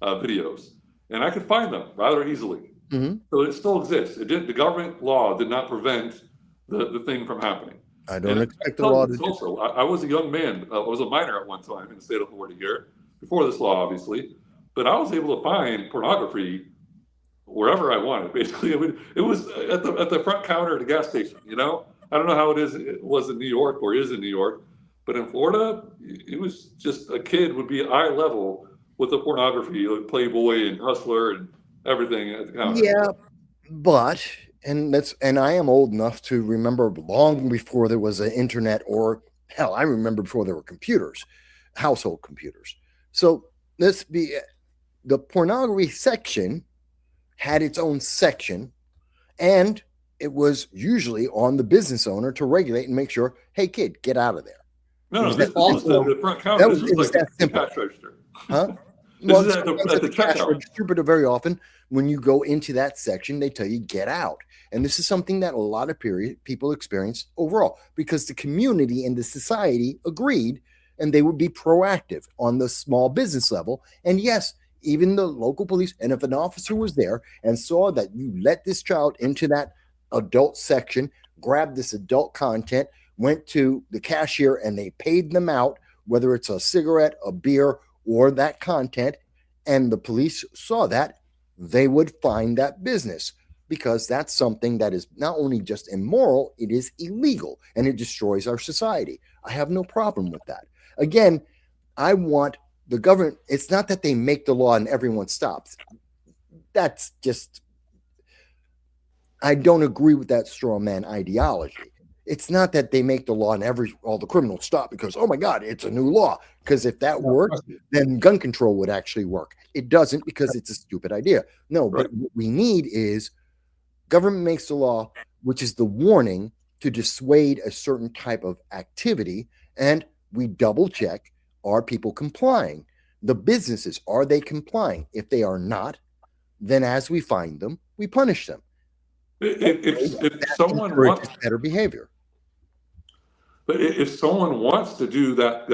Speaker 2: videos, and I could find them rather easily. Mm-hmm. So it still exists. The government law did not prevent the thing from happening.
Speaker 3: I don't expect the law to.
Speaker 2: Also, I was a young man. I was a minor at one time in the state of Florida here, before this law, obviously. But I was able to find pornography wherever I wanted. Basically, it was at the front counter at a gas station. You know, I don't know how it was in New York or is in New York, but in Florida, it was just a kid would be eye level with the pornography, like Playboy and Hustler and everything at the counter.
Speaker 3: Yeah, but. And I am old enough to remember long before there was an internet, or hell, I remember before there were computers, household computers. So the pornography section had its own section, and it was usually on the business owner to regulate and make sure, hey, kid, get out of there.
Speaker 2: No, this was the front counter. This was like the cash register.
Speaker 3: Huh?
Speaker 2: Well, this is at the
Speaker 3: cash
Speaker 2: checkout
Speaker 3: register, but very often when you go into that section, they tell you get out. And this is something that a lot of people experienced overall because the community and the society agreed, and they would be proactive on the small business level. And yes, even the local police, and if an officer was there and saw that you let this child into that adult section, grabbed this adult content, went to the cashier and they paid them out, whether it's a cigarette, a beer, or that content, and the police saw that, they would find that business because that's something that is not only just immoral, it is illegal and it destroys our society. I have no problem with that. Again, I want the government, it's not that they make the law and everyone stops. That's just, I don't agree with that straw man ideology. It's not that they make the law and all the criminals stop because, oh my God, it's a new law. Because if that worked, then gun control would actually work. It doesn't because it's a stupid idea. No, but what we need is government makes the law, which is the warning to dissuade a certain type of activity. And we double check, are people complying? The businesses, are they complying? If they are not, then as we find them, we punish them.
Speaker 2: If someone wants
Speaker 3: better behavior.
Speaker 2: But if someone wants to do that,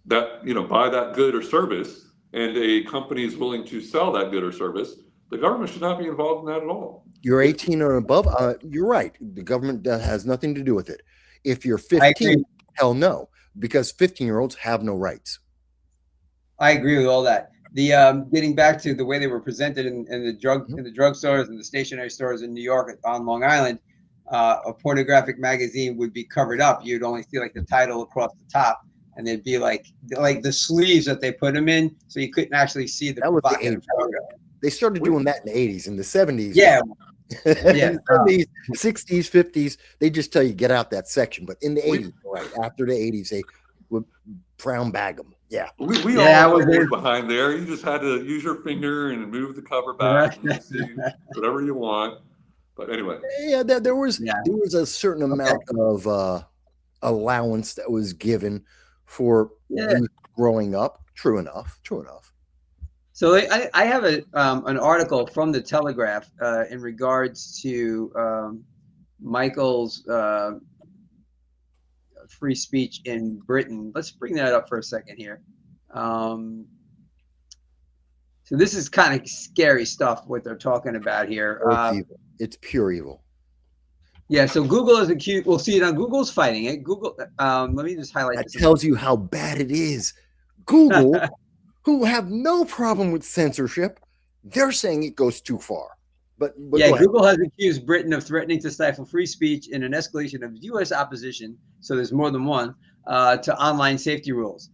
Speaker 2: buy that good or service, and a company is willing to sell that good or service, the government should not be involved in that at all.
Speaker 3: You're 18 or above. You're right. The government has nothing to do with it. If you're 15, hell no, because 15-year-olds have no rights.
Speaker 1: I agree with all that. The getting back to the way they were presented in the drug stores and the stationery stores in New York on Long Island, a pornographic magazine would be covered up. You'd only see like the title across the top, and they'd be like the sleeves that they put them in, so you couldn't actually see the.
Speaker 3: That was the 80s. They started doing that in the 80s, in the 70s.
Speaker 1: Yeah.
Speaker 3: Yeah. 70s, 60s, 50s, they just tell you get out that section. But in the 80s, right after the 80s, they would brown bag them. Yeah.
Speaker 2: We all were behind there. You just had to use your finger and move the cover back and see whatever you want. But anyway.
Speaker 3: Yeah, there was a certain amount of allowance that was given for youth growing up. True enough.
Speaker 1: So I have an article from the Telegraph in regards to Michael's free speech in Britain. Let's bring that up for a second here. So this is kind of scary stuff, what they're talking about here.
Speaker 3: It's pure evil.
Speaker 1: Yeah, so Google is accused. We'll see it on Google's fighting it. Google, let me just highlight
Speaker 3: that
Speaker 1: this.
Speaker 3: That tells you how bad it is. Google, who have no problem with censorship, they're saying it goes too far. But
Speaker 1: yeah, Google has accused Britain of threatening to stifle free speech in an escalation of U.S. opposition, so there's more than one, to online safety rules.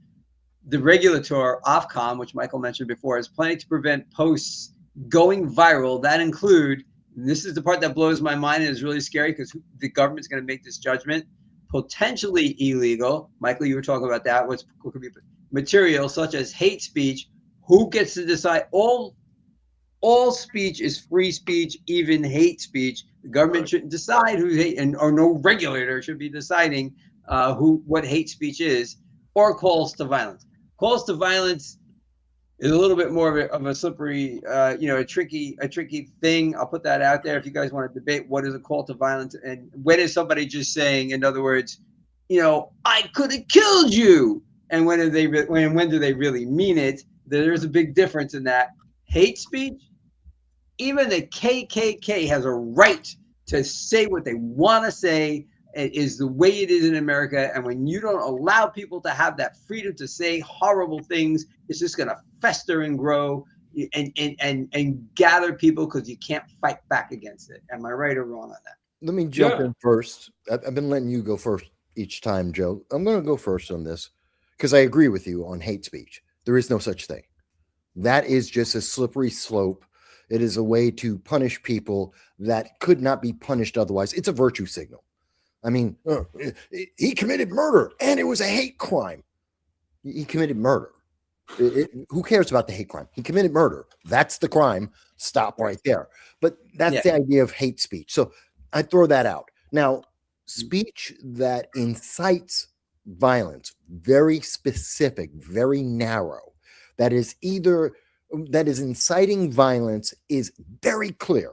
Speaker 1: The regulator, Ofcom, which Michael mentioned before, is planning to prevent posts going viral that include, and this is the part that blows my mind and is really scary because the government's going to make this judgment, potentially illegal. Michael, you were talking about that. What could be material such as hate speech? Who gets to decide? All speech is free speech, even hate speech. The government shouldn't decide who's hate, or no regulator should be deciding what hate speech is, or calls to violence. Calls to violence is a little bit more of a slippery, a tricky thing. I'll put that out there. If you guys want to debate what is a call to violence and when is somebody just saying, in other words, I could have killed you, and when do they really mean it? There's a big difference in that. Hate speech, even the KKK has a right to say what they want to say. It is the way it is in America. And when you don't allow people to have that freedom to say horrible things, it's just going to fester and grow and gather people because you can't fight back against it. Am I right or wrong on that?
Speaker 3: Let me jump in first. I've been letting you go first each time, Joe. I'm going to go first on this because I agree with you on hate speech. There is no such thing. That is just a slippery slope. It is a way to punish people that could not be punished otherwise. It's a virtue signal. I mean, he committed murder and it was a hate crime. He committed murder. Who cares about the hate crime? He committed murder. That's the crime. Stop right there. But that's the idea of hate speech. So I throw that out. Now, speech that incites violence, very specific, very narrow, that is inciting violence, is very clear.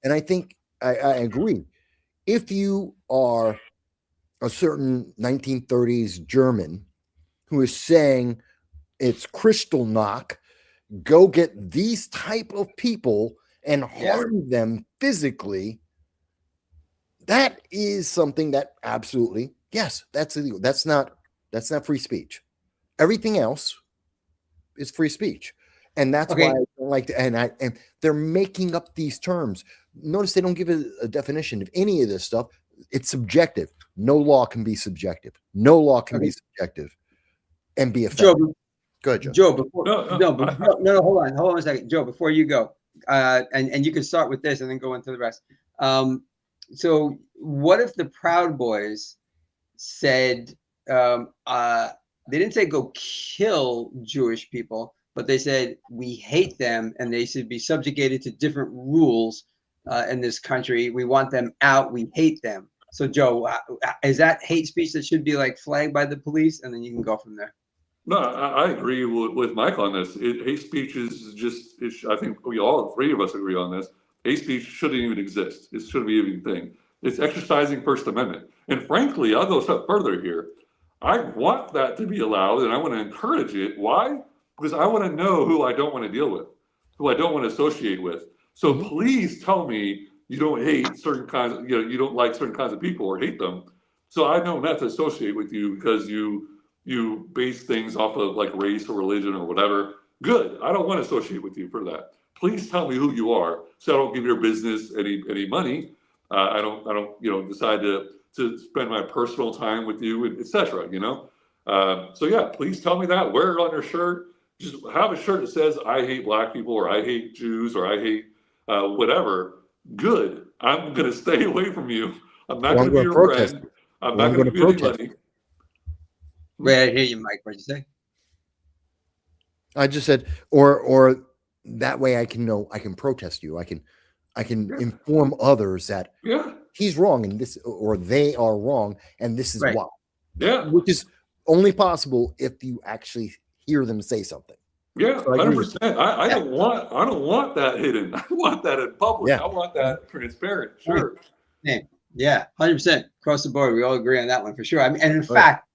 Speaker 3: And I think I agree. If you are a certain 1930s German who is saying it's Kristallnacht, go get these type of people and harm them physically, that is something that absolutely, yes, that's illegal. That's not free speech. Everything else is free speech. And that's why I don't like to, and they're making up these terms. Notice they don't give a definition of any of this stuff. It's subjective. No law can be subjective. No law can be subjective and be effective. Go ahead, Joe.
Speaker 1: Joe, before, no, hold on a second. Joe, before you go, and you can start with this and then go into the rest. So what if the Proud Boys said, they didn't say go kill Jewish people, but they said we hate them and they should be subjugated to different rules in this country. We want them out. We hate them. So Joe, is that hate speech that should be like flagged by the police? And then you can go from there.
Speaker 2: No, I agree with Mike on this. Hate speech is just, I think we all three of us agree on this. Hate speech shouldn't even exist. It shouldn't be even a thing. It's exercising First Amendment. And frankly, I'll go a step further here. I want that to be allowed and I want to encourage it. Why? Because I want to know who I don't want to deal with, who I don't want to associate with. So please tell me you don't hate certain kinds of, you don't like certain kinds of people or hate them. So I know not to associate with you because you base things off of like race or religion or whatever. Good. I don't want to associate with you for that. Please tell me who you are, so I don't give your business any money. I don't decide to spend my personal time with you, etc. So yeah, please tell me that. Wear it on your shirt. Just have a shirt that says I hate black people or I hate Jews or I hate whatever. Good. I'm gonna stay away from you. I'm not gonna be your friend. I'm not gonna give you any money.
Speaker 1: Wait, I hear you, Mike. What'd you say?
Speaker 3: I just said, or that way I can protest you. I can inform others that he's wrong and this, or they are wrong, and this is why.
Speaker 2: Yeah.
Speaker 3: Which is only possible if you actually hear them say something.
Speaker 1: Yeah,
Speaker 2: 100%. I don't want that hidden. I want that in public. Yeah. I want that transparent. Sure.
Speaker 1: Yeah, 100% across the board. We all agree on that one for sure. I mean, and in fact,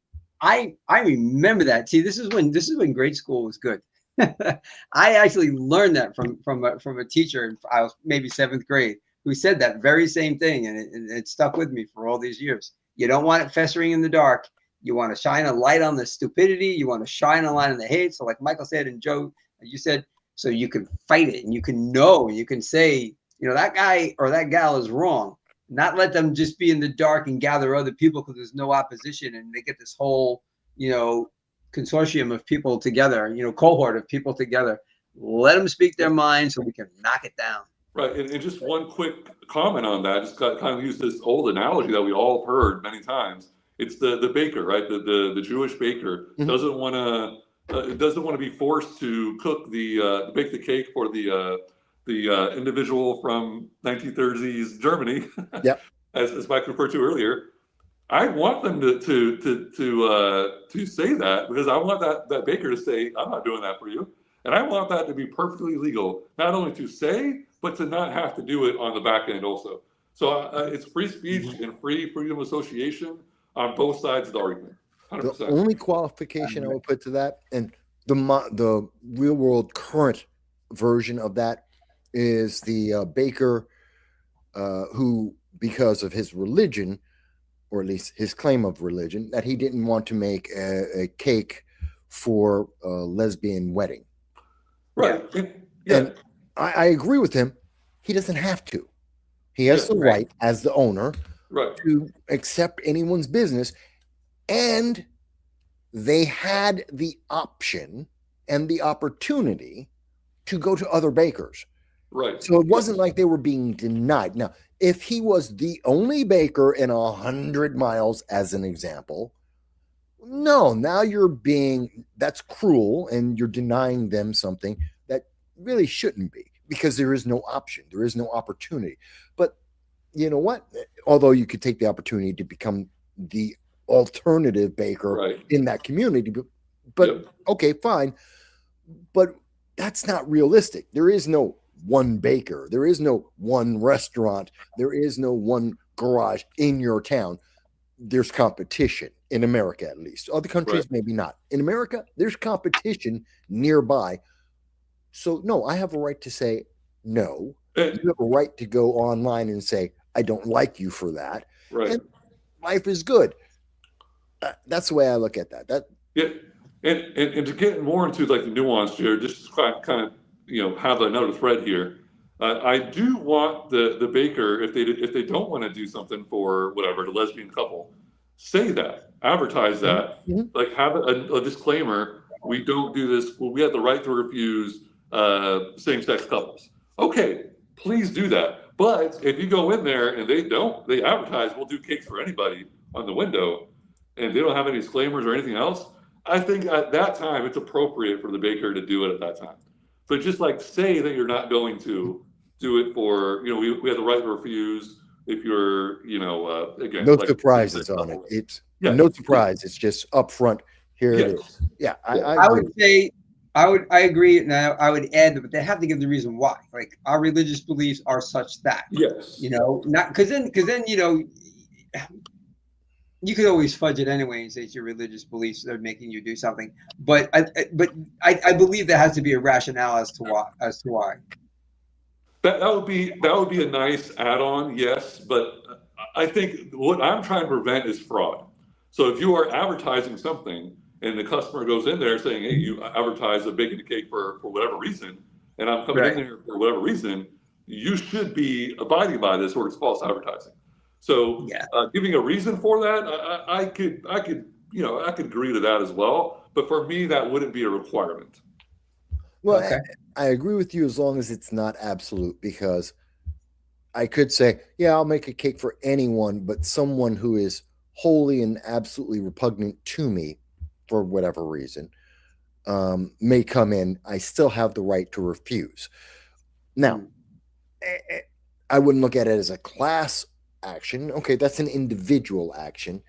Speaker 1: I remember that. See, this is when grade school was good. I actually learned that from a teacher. I was maybe 7th grade who said that very same thing, and it stuck with me for all these years. You don't want it festering in the dark. You want to shine a light on the stupidity. You want to shine a light on the hate. So like Michael said, and Joe, you said, so you can fight it and you can know, and you can say, that guy or that gal is wrong. Not let them just be in the dark and gather other people because there's no opposition, and they get this whole, consortium of people together, cohort of people together. Let them speak their mind so we can knock it down.
Speaker 2: Right, and just one quick comment on that. Just kind of use this old analogy that we all heard many times. It's the baker, right? The Jewish baker doesn't want to be forced to cook bake the cake for the individual from 1930s Germany, as Mike referred to earlier. I want them to say that because I want that baker to say, I'm not doing that for you. And I want that to be perfectly legal, not only to say, but to not have to do it on the back end also. So it's free speech and freedom of association on both sides of the argument. 100%.
Speaker 3: The only qualification I would put to that, and the real world current version of that, is the baker who, because of his religion, or at least his claim of religion, that he didn't want to make a cake for a lesbian wedding.
Speaker 2: Right.
Speaker 3: Yeah. And I agree with him. He doesn't have to. He has the right as the owner to accept anyone's business. And they had the option and the opportunity to go to other bakers.
Speaker 2: Right.
Speaker 3: So it wasn't like they were being denied. Now, if he was the only baker in 100 miles, as an example, No, now that's cruel, and you're denying them something that really shouldn't be, because there is no option, there is no opportunity. But you know what? Although you could take the opportunity to become the alternative baker in that community, but okay, fine. But that's not realistic. There is no one baker, there is no one restaurant, there is no one garage in your town. There's competition in America, at least. Other countries, maybe not. In America, there's competition nearby. So, no, I have a right to say no. You have a right to go online and say, I don't like you for that. And life is good. That's the way I look at that.
Speaker 2: And to get more into like the nuance here, just to kind of have another thread here. I do want the baker, if they don't want to do something for whatever, the lesbian couple, say that, advertise that, like have a disclaimer. We don't do this. Well, we have the right to refuse same-sex couples. Okay, please do that. But if you go in there and they advertise, we'll do cakes for anybody on the window, and they don't have any disclaimers or anything else, I think at that time it's appropriate for the baker to do it at that time. But just like say that you're not going to do it for, we have the right to refuse if you're, again.
Speaker 3: No surprises on it. It's no surprise. It's just upfront. Here it is. Yeah, I
Speaker 1: would say, I agree. Now I would add that, but they have to give the reason why. Like our religious beliefs are such that.
Speaker 2: Yes.
Speaker 1: Not because then you could always fudge it anyway and say it's your religious beliefs that are making you do something. But I believe there has to be a rationale as to why.
Speaker 2: That would be a nice add-on, yes. But I think what I'm trying to prevent is fraud. So if you are advertising something and the customer goes in there saying, hey, you advertise a bacon cake for whatever reason, and I'm coming in there for whatever reason, you should be abiding by this or it's false advertising. So giving a reason for that, I could agree to that as well. But for me, that wouldn't be a requirement.
Speaker 3: Well, I agree with you as long as it's not absolute, because I could say, yeah, I'll make a cake for anyone, but someone who is wholly and absolutely repugnant to me for whatever reason may come in. I still have the right to refuse. Now, I wouldn't look at it as a class action. Okay, that's an individual action.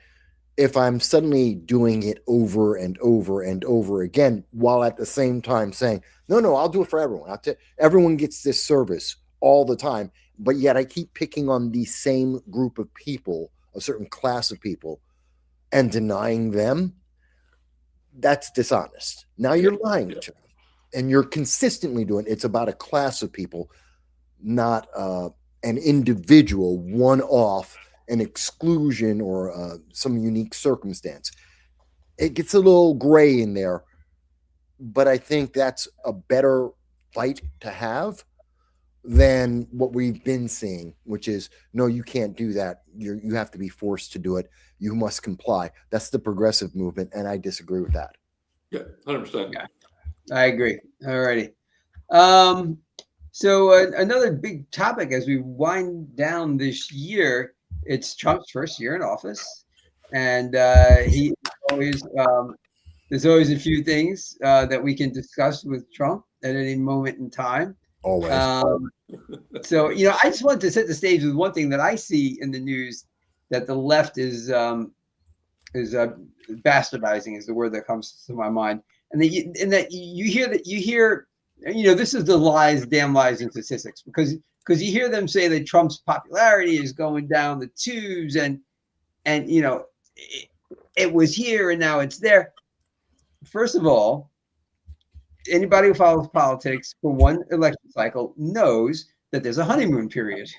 Speaker 3: If I'm suddenly doing it over and over and over again, while at the same time saying, no, I'll do it for everyone. Everyone gets this service all the time, but yet I keep picking on the same group of people, a certain class of people, and denying them, that's dishonest. Now you're lying to me, and you're consistently doing it. It's about a class of people, not an individual, one-off, an exclusion or some unique circumstance. It gets a little gray in there, but I think that's a better fight to have than what we've been seeing, which is, no, you can't do that. You have to be forced to do it. You must comply. That's the progressive movement, and I disagree with that.
Speaker 2: Yeah, 100%.
Speaker 1: Yeah, I agree. All righty. So another big topic as we wind down this year, it's Trump's first year in office, and he always there's always a few things that we can discuss with Trump at any moment in time.
Speaker 3: Always.
Speaker 1: So I just wanted to set the stage with one thing that I see in the news that the left is bastardizing is the word that comes to my mind, and that you hear this is the damn lies and statistics, because you hear them say that Trump's popularity is going down the tubes, and it was here and now it's there. First of all, anybody who follows politics for one election cycle knows that there's a honeymoon period.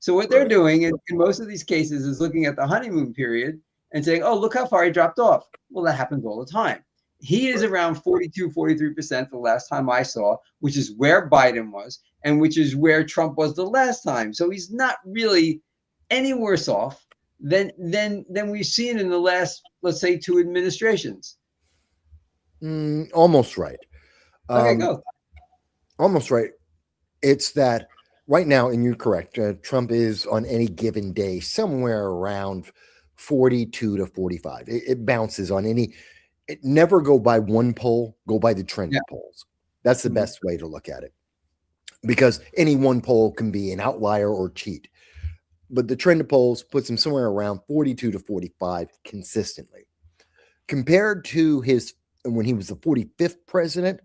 Speaker 1: So what they're doing in most of these cases is looking at the honeymoon period and saying, oh, look how far he dropped off. Well, that happens all the time. He is around 43% the last time I saw, which is where Biden was, and which is where Trump was the last time. So he's not really any worse off than we've seen in the last, let's say, 2 administrations.
Speaker 3: Almost right.
Speaker 1: Okay, go.
Speaker 3: Almost right. It's that right now, and you're correct, Trump is on any given day somewhere around 42 to 45. It bounces on any. It never go by one poll. Go by the trend of polls. That's the best way to look at it, because any one poll can be an outlier or cheat. But the trend of polls puts him somewhere around 42 to 45 consistently. Compared to when he was the 45th president,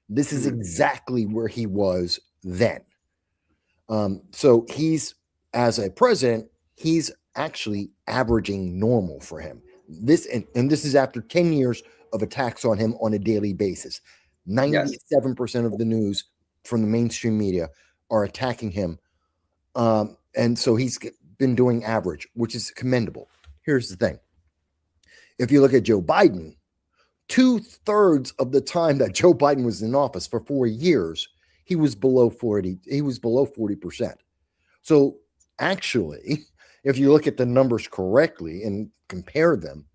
Speaker 3: this is exactly where he was then. So he's, as a president, he's actually averaging normal for him. This is after 10 years of attacks on him on a daily basis. 97% of the news from the mainstream media are attacking him. And so he's been doing average, which is commendable. Here's the thing. If you look at Joe Biden, 2/3 of the time that Joe Biden was in office for 4 years, he was below 40. He was below 40%. So actually, if you look at the numbers correctly and compare them,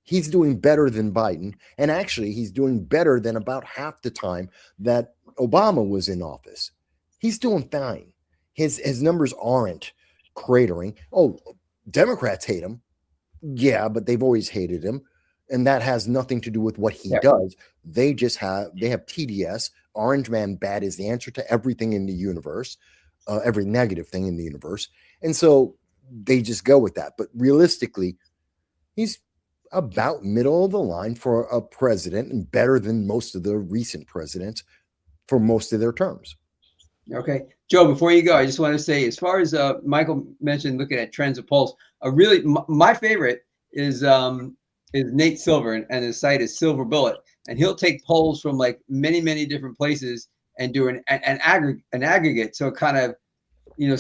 Speaker 3: he's doing better than Biden. And actually, he's doing better than about half the time that Obama was in office. He's doing fine. His numbers aren't cratering. Oh, Democrats hate him. Yeah, but they've always hated him. And that has nothing to do with what he does. They have TDS. Orange man bad is the answer to everything in the universe, every negative thing in the universe. And so they just go with that. But realistically, he's about middle of the line for a president, and better than most of the recent presidents for most of their terms.
Speaker 1: Okay. Joe, before you go, I just want to say, as far as Michael mentioned, looking at trends of polls, my favorite is Nate Silver, and his site is Silver Bullet, and he'll take polls from like many different places and do an aggregate, so it kind of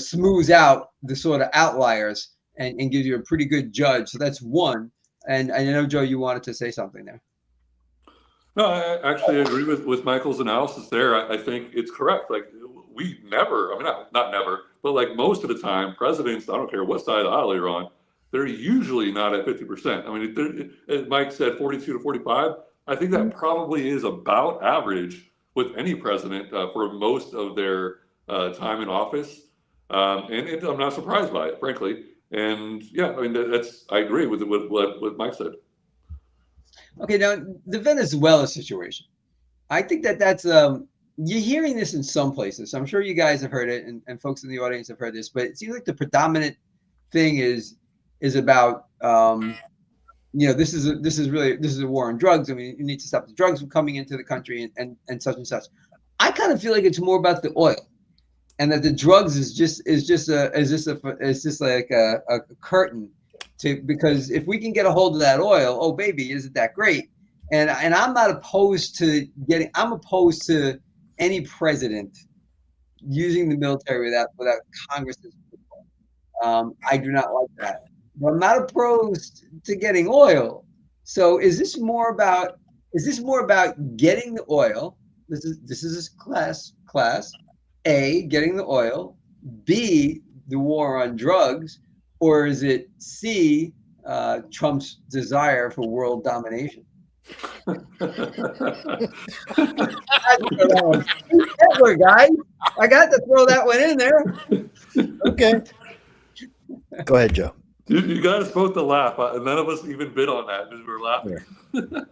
Speaker 1: smooths out the sort of outliers and gives you a pretty good judge. So that's one. And I know, Joe, you wanted to say something there.
Speaker 2: No, I actually agree with Michael's analysis there. I think it's correct. Like, we never, I mean, not never, but like most of the time, presidents, I don't care what side of the aisle you're on, they're usually not at 50%. I mean, as Mike said, 42 to 45. I think that probably is about average with any president for most of their time in office. And I'm not surprised by it, frankly. And yeah, I mean, I agree with what Mike said.
Speaker 1: Okay, now the Venezuela situation. I think that's you're hearing this in some places. So I'm sure you guys have heard it, and folks in the audience have heard this, but it seems like the predominant thing is about this is a war on drugs. I mean, you need to stop the drugs from coming into the country and such and such. I kind of feel like it's more about the oil, and that the drugs is just like a curtain to, because if we can get a hold of that oil, oh baby, isn't that great? And I'm not opposed to I'm opposed to any president using the military without Congress's approval. I do not like that. But I'm not opposed to getting oil. So is this more about getting the oil? This is class A, getting the oil, B, the war on drugs, or is it C, Trump's desire for world domination? Hitler, guys. I got to throw that one in there.
Speaker 3: Okay. Go ahead, Joe.
Speaker 2: You got us both to laugh. None of us even bid on that because we were laughing. Yeah.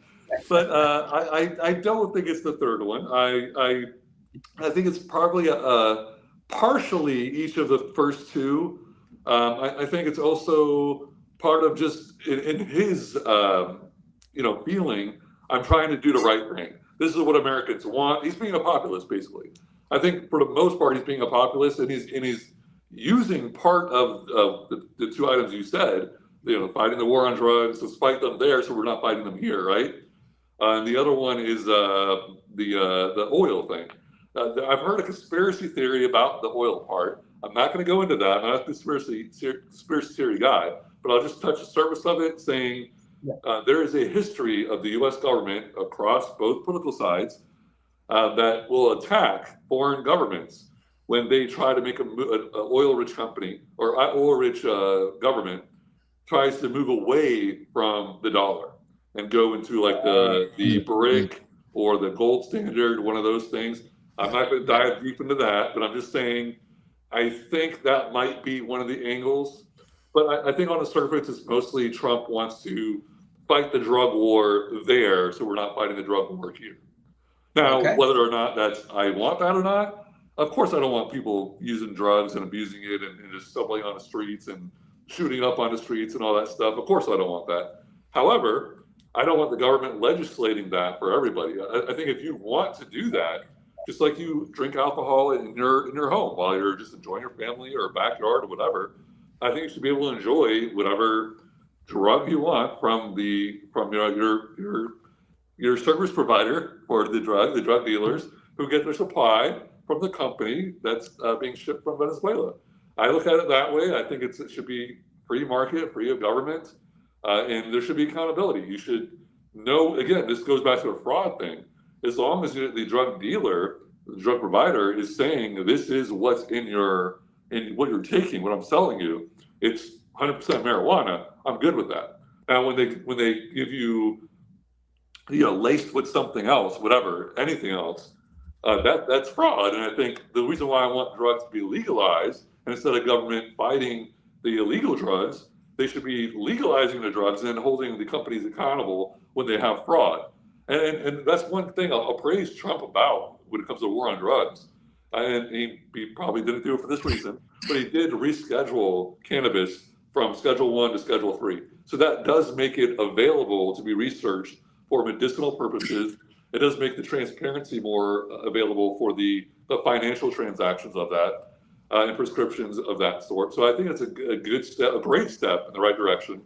Speaker 2: But I don't think it's the third one. I think it's probably partially each of the first two. I think it's also part of just in his feeling, I'm trying to do the right thing. This is what Americans want. He's being a populist, basically. I think for the most part, he's being a populist, and he's using part of the two items you said, fighting the war on drugs, let's fight them there so we're not fighting them here, right? And the other one is the oil thing. I've heard a conspiracy theory about the oil part. I'm not going to go into that. I'm not a conspiracy theory guy, but I'll just touch the surface of it, saying there is a history of the U.S. government across both political sides that will attack foreign governments when they try to make an oil-rich company or oil-rich government tries to move away from the dollar and go into like the BRIC or the gold standard, one of those things. I'm not going to dive deep into that, but I'm just saying I think that might be one of the angles. But I think on the surface, it's mostly Trump wants to fight the drug war there, so we're not fighting the drug war here. Now, whether or not I want that or not, of course I don't want people using drugs and abusing it and just stumbling on the streets and shooting up on the streets and all that stuff. Of course I don't want that. However, I don't want the government legislating that for everybody. I think if you want to do that, just like you drink alcohol in your home while you're just enjoying your family or backyard or whatever, I think you should be able to enjoy whatever drug you want from your service provider for the drug dealers who get their supply from the company that's being shipped from Venezuela. I look at it that way. I think it should be free market, free of government, and there should be accountability. You should know, again, this goes back to a fraud thing. As long as the drug dealer, the drug provider is saying this is what's in what you're taking, what I'm selling you, it's 100% marijuana, I'm good with that. Now, when they give you, laced with something else, whatever, anything else, that's fraud. And I think the reason why I want drugs to be legalized, and instead of government fighting the illegal drugs, they should be legalizing the drugs and holding the companies accountable when they have fraud. And that's one thing I'll praise Trump about when it comes to the war on drugs. And he probably didn't do it for this reason, but he did reschedule cannabis from Schedule 1 to Schedule 3. So that does make it available to be researched for medicinal purposes. It does make the transparency more available for the financial transactions of that and prescriptions of that sort. So I think it's a good step, a great step in the right direction.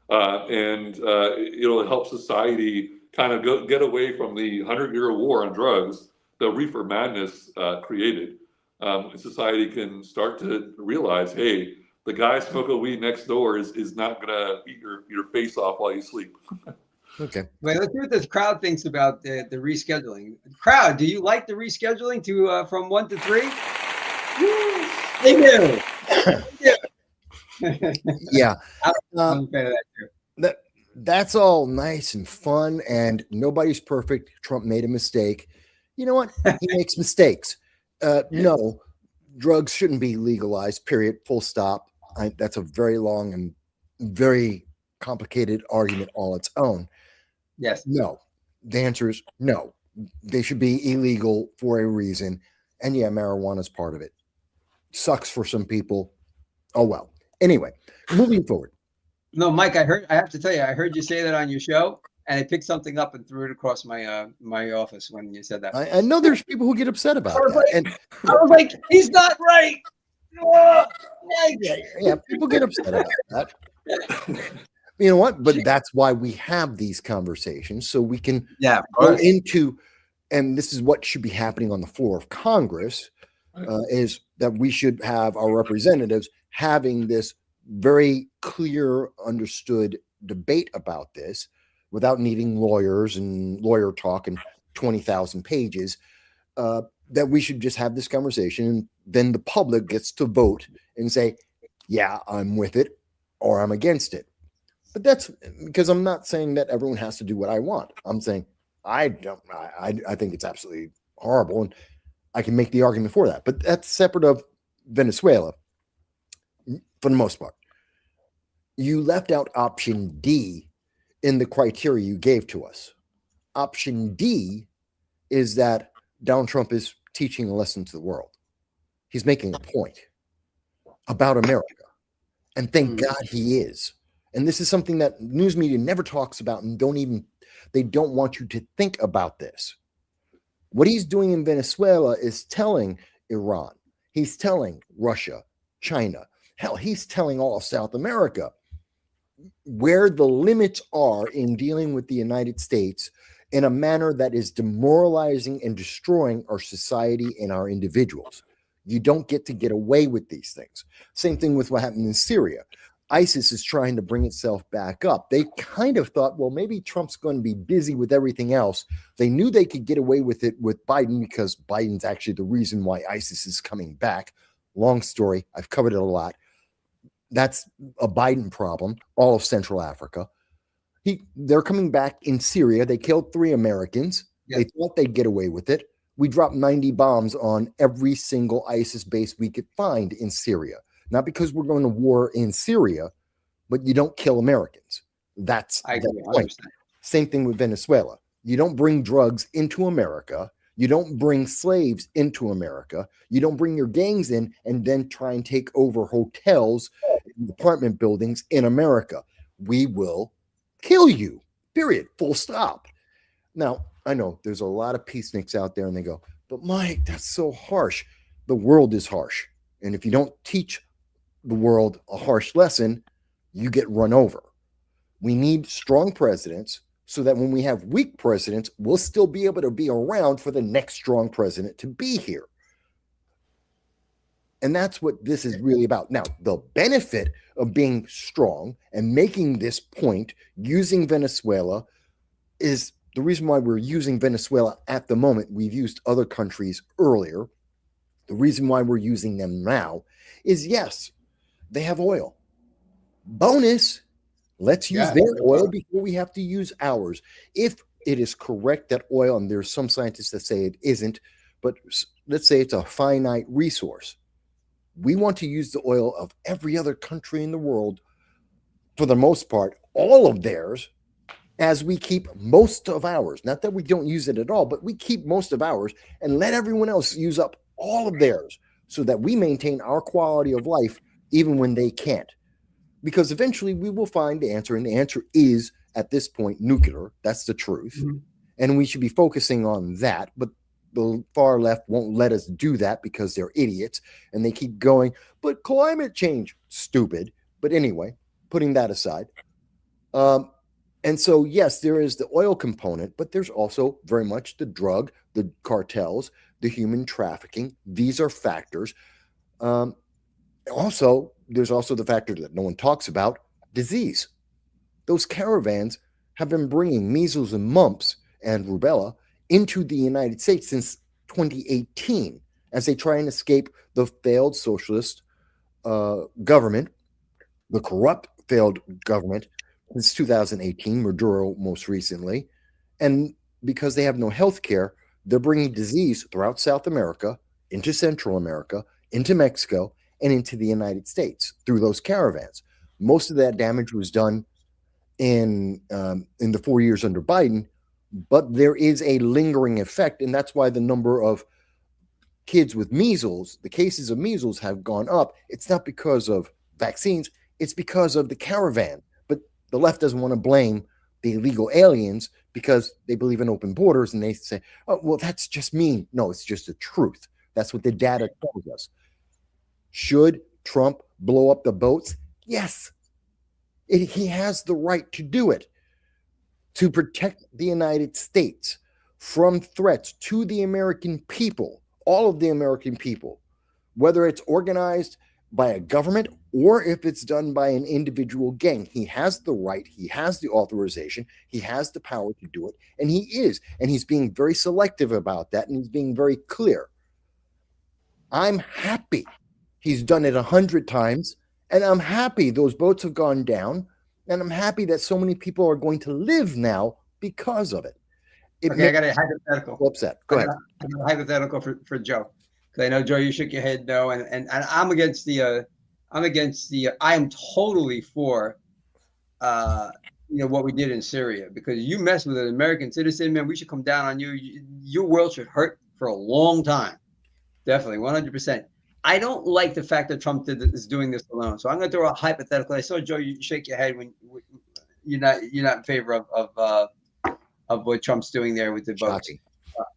Speaker 2: And it'll help society kind of get away from the 100-year war on drugs the reefer madness created. Society can start to realize, hey, the guy smoking weed next door is not gonna eat your face off while you sleep.
Speaker 3: Okay.
Speaker 1: Wait, let's see what this crowd thinks about the rescheduling. Crowd, do you like the rescheduling to from 1 to 3? They do.
Speaker 3: Yeah.
Speaker 1: I'm a fan of that too.
Speaker 3: That's all nice and fun, and nobody's perfect. Trump made a mistake. You know what? He makes mistakes. No, drugs shouldn't be legalized, period, full stop. That's a very long and very complicated argument all its own.
Speaker 1: Yes.
Speaker 3: No. The answer is no. They should be illegal for a reason. And yeah, marijuana is part of it. Sucks for some people. Oh, well. Anyway, moving forward.
Speaker 1: No, Mike, I have to tell you, I heard you say that on your show, and I picked something up and threw it across my my office when you said that.
Speaker 3: I know there's people who get upset about that.
Speaker 1: Like,
Speaker 3: and
Speaker 1: I was like, he's not right.
Speaker 3: Yeah, people get upset about that. You know what? But that's why we have these conversations, so we can go into, and this is what should be happening on the floor of Congress, is that we should have our representatives having this very clear, understood debate about this without needing lawyers and lawyer talk and 20,000 pages, that we should just have this conversation, and then the public gets to vote and say, yeah, I'm with it or I'm against it. But that's because I'm not saying that everyone has to do what I want. I'm saying I think it's absolutely horrible, and I can make the argument for that. But that's separate of Venezuela for the most part. You left out option D in the criteria you gave to us. Option D is that Donald Trump is teaching a lesson to the world. He's making a point about America. And thank God he is. And this is something that news media never talks about, and they don't want you to think about this. What he's doing in Venezuela is telling Iran, he's telling Russia, China, hell, he's telling all of South America where the limits are in dealing with the United States in a manner that is demoralizing and destroying our society and our individuals. You don't get away with these things. Same thing with what happened in Syria. ISIS is trying to bring itself back up. They kind of thought, well, maybe Trump's going to be busy with everything else. They knew they could get away with it with Biden because Biden's actually the reason why ISIS is coming back. Long story. I've covered it a lot. That's a Biden problem, all of Central Africa. They're coming back in Syria. They killed 3 Americans. Yeah. They thought they'd get away with it. We dropped 90 bombs on every single ISIS base we could find in Syria. not because we're going to war in Syria, but you don't kill Americans. That's the point. Same thing with Venezuela. You don't bring drugs into America. You don't bring slaves into America. You don't bring your gangs in and then try and take over hotels and apartment buildings in America. We will kill you, period, full stop. Now, I know there's a lot of peaceniks out there and they go, but Mike, that's so harsh. The world is harsh. And if you don't teach the world a harsh lesson, you get run over. We need strong presidents so that when we have weak presidents, we'll still be able to be around for the next strong president to be here. And that's what this is really about. Now, the benefit of being strong and making this point using Venezuela is the reason why we're using Venezuela at the moment. We've used other countries earlier. The reason why we're using them now is, yes, they have oil. Bonus, let's use their oil before we have to use ours. If it is correct that oil, and there's some scientists that say it isn't, but let's say it's a finite resource. We want to use the oil of every other country in the world, for the most part, all of theirs, as we keep most of ours. Not that we don't use it at all, but we keep most of ours and let everyone else use up all of theirs so that we maintain our quality of life even when they can't. Because eventually we will find the answer, and the answer is, at this point, nuclear. That's the truth. Mm-hmm. And we should be focusing on that. But the far left won't let us do that because they're idiots, and they keep going, but climate change, stupid. But anyway, putting that aside. And so, yes, there is the oil component, but there's also very much the drug, the cartels, the human trafficking. These are factors. Also, there's also the factor that no one talks about, disease. Those caravans have been bringing measles and mumps and rubella into the United States since 2018 as they try and escape the failed socialist government, the corrupt failed government since 2018, Maduro most recently. And because they have no health care, they're bringing disease throughout South America, into Central America, into Mexico, and into the United States through those caravans. Most of that damage was done in the 4 years under Biden, but there is a lingering effect, and that's why the number of kids with measles, the cases of measles, have gone up. It's not because of vaccines, it's because of the caravan. But the left doesn't want to blame the illegal aliens because they believe in open borders, and they say, oh, well, that's just mean. No, it's just the truth. That's what the data tells us. Should Trump blow up the boats? Yes. He has the right to do it, to protect the United States from threats to the American people, all of the American people, whether it's organized by a government or if it's done by an individual gang. He has the right, he has the authorization, he has the power to do it, and he is. And he's being very selective about that, and he's being very clear. I'm happy he's done it 100 times, and I'm happy those boats have gone down, and I'm happy that so many people are going to live now because of it.
Speaker 1: Okay, I got a hypothetical.
Speaker 3: Upset. Go ahead.
Speaker 1: I got a hypothetical for Joe, because I know, Joe, you shook your head no, and I'm against the I am totally for what we did in Syria, because you mess with an American citizen, man, we should come down on you. Your world should hurt for a long time. Definitely, 100%. I don't like the fact that Trump is doing this alone. So I'm going to throw a hypothetical. I saw, Joe, you shake your head when you're not in favor of what Trump's doing there with the votes.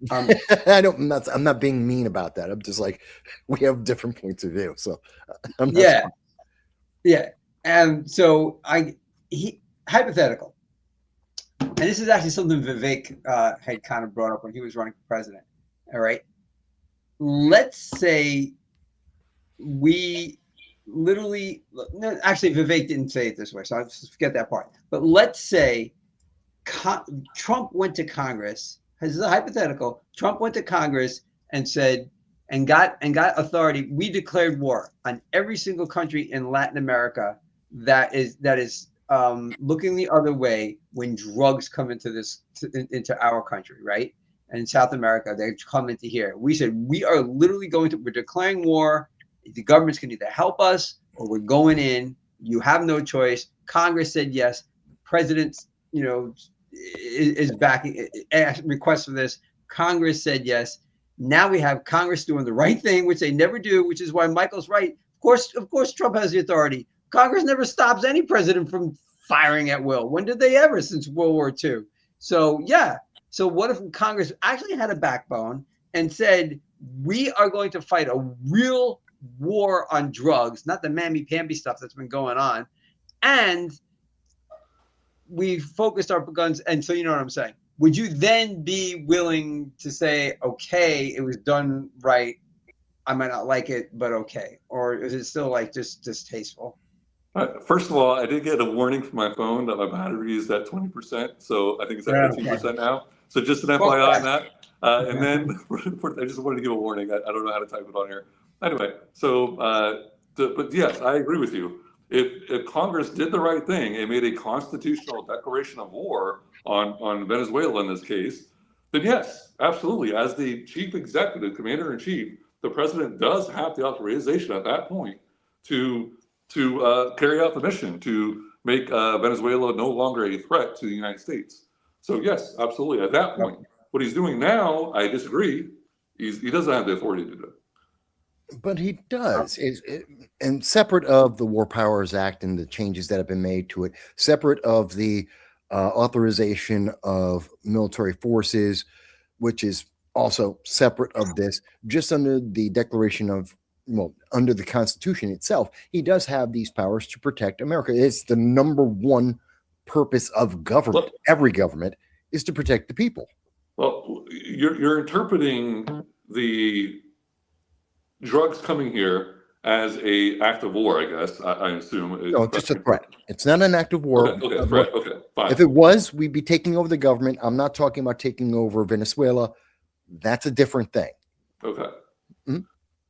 Speaker 3: I'm not being mean about that. I'm just like, we have different points of view. So I'm not
Speaker 1: yeah. And so hypothetical. And this is actually something Vivek had kind of brought up when he was running for president. All right. Let's say we literally, actually Vivek didn't say it this way, so I'll just forget that part. But let's say Trump went to Congress. This is a hypothetical. Trump went to Congress and said, and got authority. We declared war on every single country in Latin America that is looking the other way when drugs come into our country, right? And in South America, they come into here. We said, we're declaring war. The governments can either help us or we're going in. You have no choice. Congress said yes. President, is backing request for this. Congress said yes. Now we have Congress doing the right thing, which they never do, which is why Michael's right. Of course, Trump has the authority. Congress never stops any president from firing at will. When did they ever since World War II? So, yeah. So what if Congress actually had a backbone and said, we are going to fight a real war on drugs, not the mamby-pamby stuff that's been going on, and we focused our guns, and so you know what I'm saying. Would you then be willing to say, okay, it was done right, I might not like it, but okay? Or is it still like just distasteful?
Speaker 2: First of all, I did get a warning from my phone that my battery is at 20%, so I think it's at 15% now. So just an FYI on that. And then I just wanted to give a warning. I don't know how to type it on here. Anyway, so but yes, I agree with you. If Congress did the right thing and made a constitutional declaration of war on Venezuela in this case, then yes, absolutely. As the chief executive, commander in chief, the president does have the authorization at that point to carry out the mission to make Venezuela no longer a threat to the United States. So yes, absolutely. At that point, what he's doing now, I disagree. He doesn't have the authority to do it.
Speaker 3: But he does. And separate of the War Powers Act and the changes that have been made to it, separate of the authorization of military forces, which is also separate of this, just under the declaration of, under the Constitution itself, he does have these powers to protect America. It's the number one purpose of government. Every government is to protect the people.
Speaker 2: Well, you're interpreting the drugs coming here as a act of war, I guess. I assume.
Speaker 3: No, it's just a threat. It's not an act of war.
Speaker 2: Okay, threat. Okay, fine.
Speaker 3: If it was, we'd be taking over the government. I'm not talking about taking over Venezuela. That's a different thing.
Speaker 2: Okay. Mm-hmm.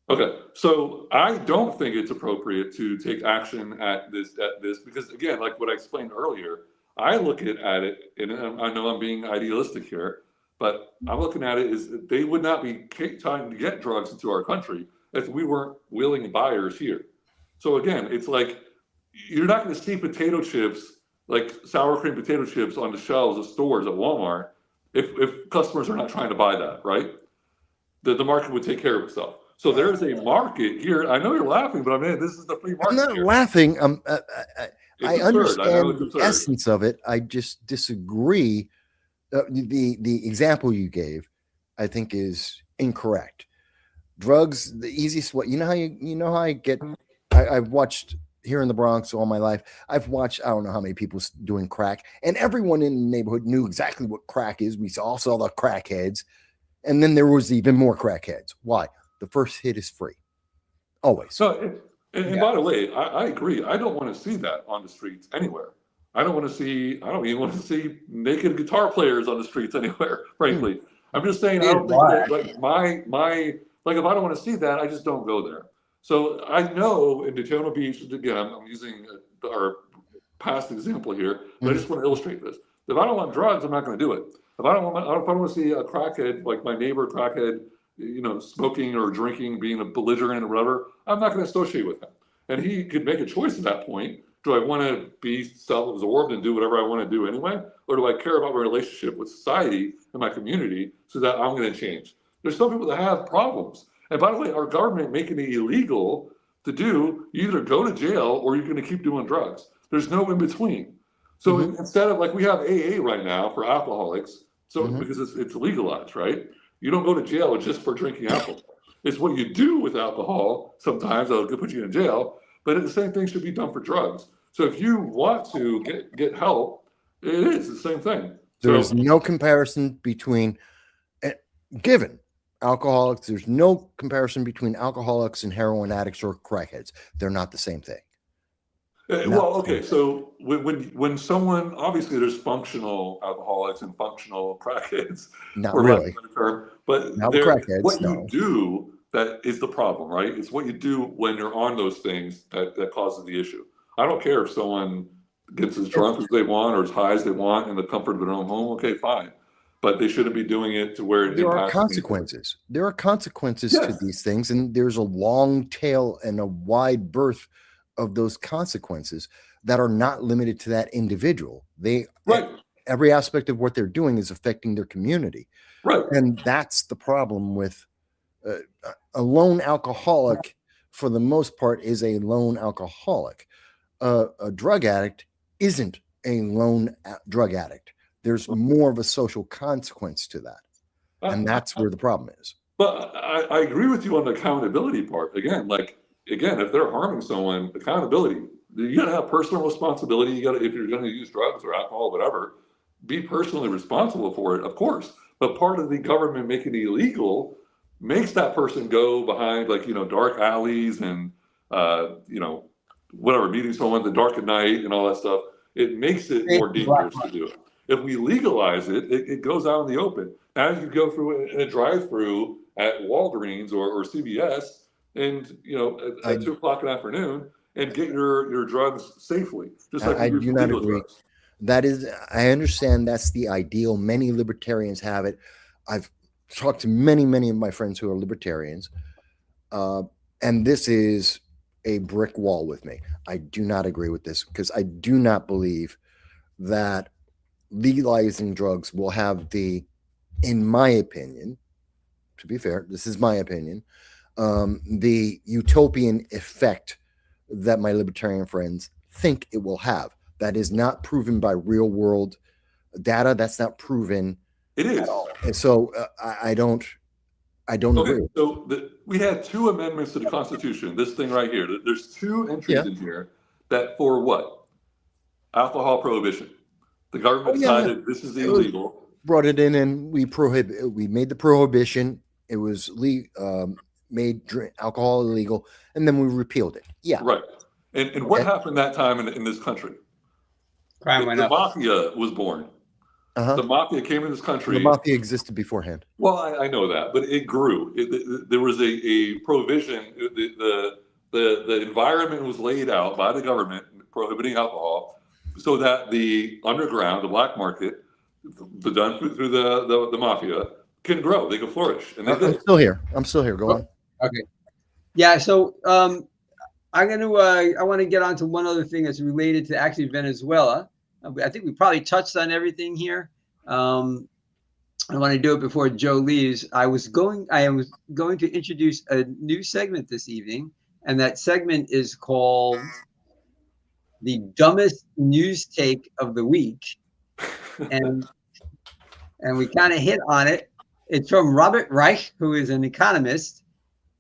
Speaker 2: Okay, so I don't think it's appropriate to take action at this because, again, like what I explained earlier, I look at it, and I know I'm being idealistic here, but I'm looking at it as they would not be trying to get drugs into our country if we weren't willing buyers here. So again, it's like you're not going to see potato chips, like sour cream potato chips, on the shelves of stores at Walmart if customers are not trying to buy that, right? The market would take care of itself. So there's a market here. I know you're laughing, but I mean, this is the free market.
Speaker 3: I'm not laughing. I understand the essence of it. I just disagree. The example you gave, I think, is incorrect. Drugs, the easiest way. You know how I get. I've watched here in the Bronx all my life. I've watched, I don't know how many people doing crack, and everyone in the neighborhood knew exactly what crack is. We all saw the crackheads, and then there was even more crackheads. Why? The first hit is free. Always.
Speaker 2: So, and by the way, I agree. I don't want to see that on the streets anywhere. I don't even want to see naked guitar players on the streets anywhere, frankly. I'm just saying, I don't think that, like, if I don't want to see that, I just don't go there. So I know in Daytona Beach, again, I'm using our past example here, but I just want to illustrate this. If I don't want drugs, I'm not going to do it. If I don't want to see a crackhead, like my neighbor crackhead, smoking or drinking, being a belligerent or whatever, I'm not going to associate with him. And he could make a choice at that point. Do I want to be self-absorbed and do whatever I want to do anyway? Or do I care about my relationship with society and my community so that I'm going to change? There's some people that have problems. And by the way, our government making it illegal to do, you either go to jail or you're going to keep doing drugs. There's no in between. So instead of, like, we have AA right now for alcoholics, so because it's legalized, right? You don't go to jail just for drinking alcohol. It's what you do with alcohol. Sometimes that'll put you in jail, but the same thing should be done for drugs. So if you want to get help, it is the same thing.
Speaker 3: There's no comparison between, given alcoholics, there's no comparison between alcoholics and heroin addicts or crackheads. They're not the same thing.
Speaker 2: Well, okay, so when someone, obviously there's functional alcoholics and functional crackheads.
Speaker 3: Not really.
Speaker 2: But what you do that is the problem, right? It's what you do when you're on those things that causes the issue. I don't care if someone gets as drunk as they want or as high as they want in the comfort of their own home. Okay, fine. But they shouldn't be doing it to where
Speaker 3: there are consequences. There are consequences to these things, and there's a long tail and a wide berth of those consequences that are not limited to that individual.
Speaker 2: Right.
Speaker 3: Every aspect of what they're doing is affecting their community.
Speaker 2: Right.
Speaker 3: And that's the problem with a lone alcoholic. For the most part, is a lone alcoholic. A drug addict isn't a lone drug addict. There's more of a social consequence to that. And that's where the problem is.
Speaker 2: But I agree with you on the accountability part. Again, if they're harming someone, accountability, you got to have personal responsibility. You got to, if you're going to use drugs or alcohol, whatever, be personally responsible for it, of course. But part of the government making it illegal makes that person go behind, dark alleys and, whatever, meeting someone in the dark at night and all that stuff. It makes it more dangerous to do it. If we legalize it, it goes out in the open. As you go through in a drive-through at Walgreens or CVS, and at 2 o'clock in the afternoon, and get your drugs safely, just like
Speaker 3: I do not agree.
Speaker 2: Drugs.
Speaker 3: That is, I understand that's the ideal. Many libertarians have it. I've talked to many of my friends who are libertarians, and this is a brick wall with me. I do not agree with this because I do not believe that legalizing drugs will have in my opinion, to be fair, this is my opinion, the utopian effect that my libertarian friends think it will have. That is not proven by real world data. That's not proven.
Speaker 2: It is.
Speaker 3: At all. And so I don't agree.
Speaker 2: So we had 2 amendments to the Constitution. This thing right here. There's 2 entries in here that for what? Alcohol prohibition. The government decided this is illegal.
Speaker 3: Brought it in and we made the prohibition. It was made alcohol illegal, and then we repealed it. Yeah.
Speaker 2: Right. And what happened that time in this country?
Speaker 1: Crime went up.
Speaker 2: The mafia was born.
Speaker 3: Uh-huh.
Speaker 2: The mafia came in this country.
Speaker 3: The mafia existed beforehand.
Speaker 2: Well, I know that, but it grew. There was a provision. The environment was laid out by the government prohibiting alcohol, so that the underground, the black market, done through the mafia, can grow. They can flourish. And
Speaker 3: I'm still here. Go on.
Speaker 1: Okay. Yeah. So I want to get on to one other thing that's related to actually Venezuela. I think we probably touched on everything here. I want to do it before Joe leaves. I was going to introduce a new segment this evening, and that segment is called the dumbest news take of the week. And we kind of hit on it. It's from Robert Reich, who is an economist,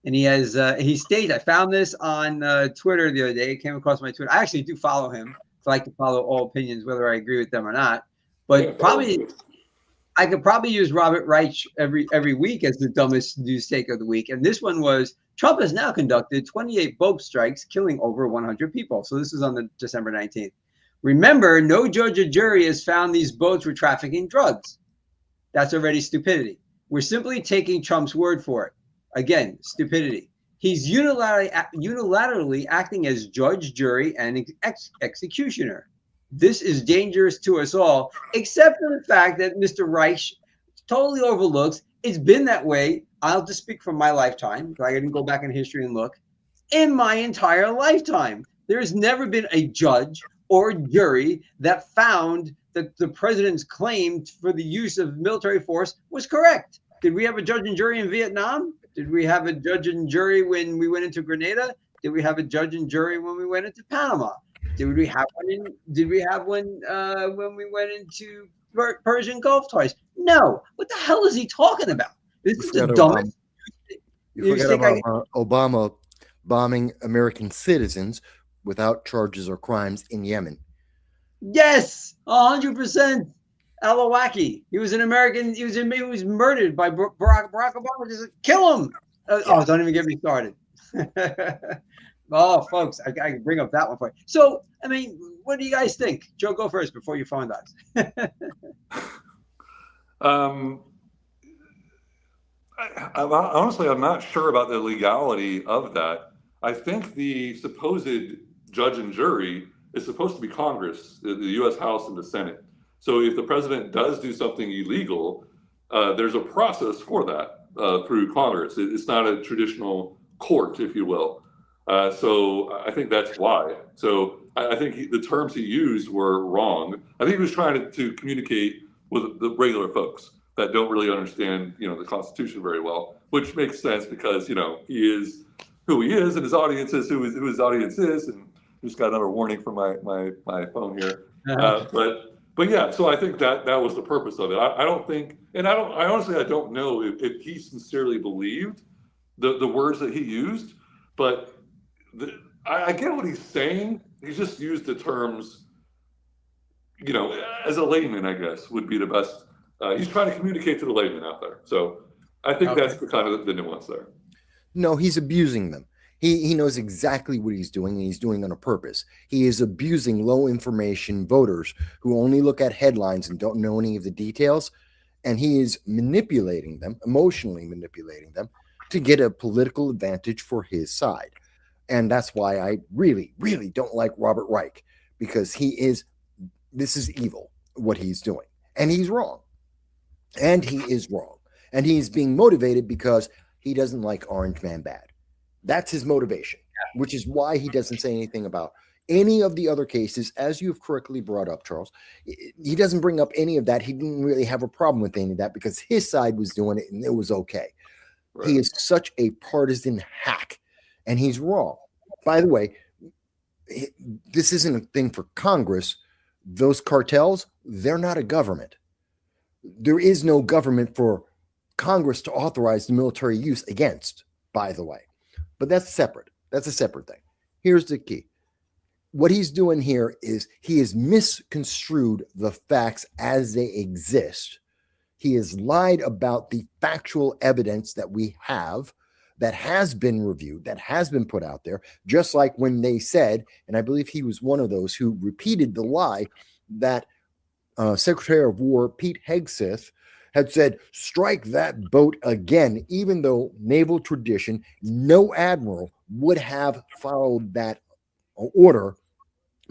Speaker 1: and he states, I found this on Twitter the other day. It came across my Twitter. I actually do follow him. I like to follow all opinions, whether I agree with them or not. But I could probably use Robert Reich every week as the dumbest news take of the week. And this one was, Trump has now conducted 28 boat strikes, killing over 100 people. So this is on the December 19th. Remember, no judge or jury has found these boats were trafficking drugs. That's already stupidity. We're simply taking Trump's word for it. Again, stupidity. He's unilaterally acting as judge, jury, and executioner. This is dangerous to us all, except for the fact that Mr. Reich totally overlooks. It's been that way. I'll just speak from my lifetime. I didn't go back in history and look. In my entire lifetime, there's never been a judge or jury that found that the president's claim for the use of military force was correct. Did we have a judge and jury in Vietnam? Did we have a judge and jury when we went into Grenada? Did we have a judge and jury when we went into Panama? Did we have one when we went into Persian Gulf twice? No. What the hell is he talking about? This is the dumbest.
Speaker 3: You forgot about Obama bombing American citizens without charges or crimes in Yemen.
Speaker 1: Yes, 100%. Al-Awlaki. He was an American. He was murdered by Barack Obama. Just kill him. Don't even get me started. Oh, folks, I can bring up that one for you. So, I mean, what do you guys think? Joe, go first before your phone dies.
Speaker 2: Honestly, I'm not sure about the legality of that. I think the supposed judge and jury is supposed to be Congress, the U.S. House and the Senate. So if the president does do something illegal, there's a process for that through Congress. It's not a traditional court, if you will. So I think that's why. So I think the terms he used were wrong. I think he was trying to communicate with the regular folks that don't really understand, the Constitution very well, which makes sense because, he is who he is and his audience is who his audience is. And just got another warning from my phone here. But yeah, so I think that was the purpose of it. I don't think, and I honestly don't know if he sincerely believed the words that he used, but I get what he's saying. He just used the terms, as a layman, I guess, would be the best. He's trying to communicate to the layman out there. So I think that's kind of the nuance there.
Speaker 3: No, he's abusing them. He knows exactly what he's doing, and he's doing it on purpose. He is abusing low information voters who only look at headlines and don't know any of the details. And he is manipulating them, emotionally manipulating them, to get a political advantage for his side. And that's why I really, really don't like Robert Reich, because this is evil, what he's doing. And he's wrong. And he is wrong. And he's being motivated because he doesn't like Orange Man bad. That's his motivation, which is why he doesn't say anything about any of the other cases, as you've correctly brought up, Charles. He doesn't bring up any of that. He didn't really have a problem with any of that because his side was doing it and it was okay. Right. He is such a partisan hack, and he's wrong. By the way, this isn't a thing for Congress. Those cartels, they're not a government. There is no government for Congress to authorize the military use against, by the way. But that's separate. That's a separate thing. Here's the key. What he's doing here is he has misconstrued the facts as they exist. He has lied about the factual evidence that we have, that has been reviewed, that has been put out there, just like when they said, and I believe he was one of those who repeated the lie, that Secretary of War Pete Hegseth had said, strike that boat again, even though naval tradition, no admiral would have followed that order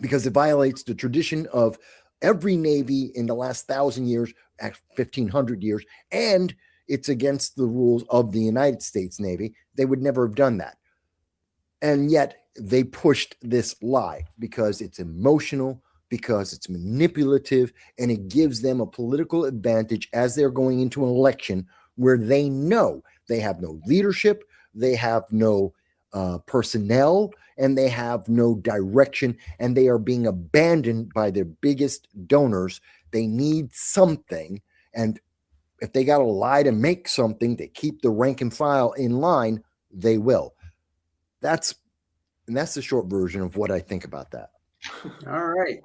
Speaker 3: because it violates the tradition of every Navy in the last 1,000 years, 1,500 years, and it's against the rules of the United States Navy. They would never have done that. And yet they pushed this lie because it's emotional, because it's manipulative, and it gives them a political advantage as they're going into an election where they know they have no leadership, they have no personnel, and they have no direction, and they are being abandoned by their biggest donors. They need something, and if they got to lie to make something to keep the rank and file in line, they will. That's the short version of what I think about that.
Speaker 1: All right.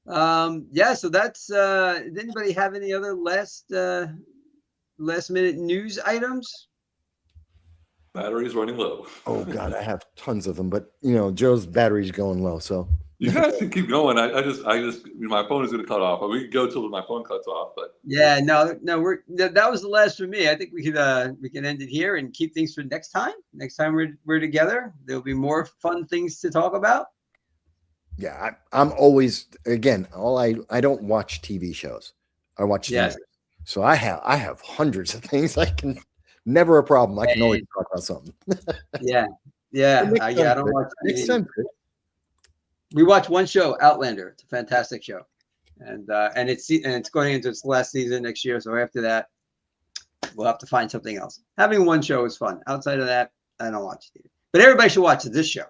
Speaker 1: So that's did anybody have any other last minute news items?
Speaker 2: Battery's running low.
Speaker 3: Oh God, I have tons of them, but Joe's battery's going low, so
Speaker 2: you guys can keep going. I just my phone is going to cut off. We can go till my phone cuts off, but
Speaker 1: yeah, no, that was the last for me. I think we can end it here and keep things for next time. Next time we're together, there'll be more fun things to talk about.
Speaker 3: Yeah, I'm always, again, I don't watch TV shows. I watch news. So I have hundreds of things. I can never a problem. I can always talk about something. yeah. I don't watch next time. We watch one show, Outlander. It's a fantastic show, and it's going into its last season next year. So after that, we'll have to find something else. Having one show is fun. Outside of that, I don't watch TV. But everybody should watch this show.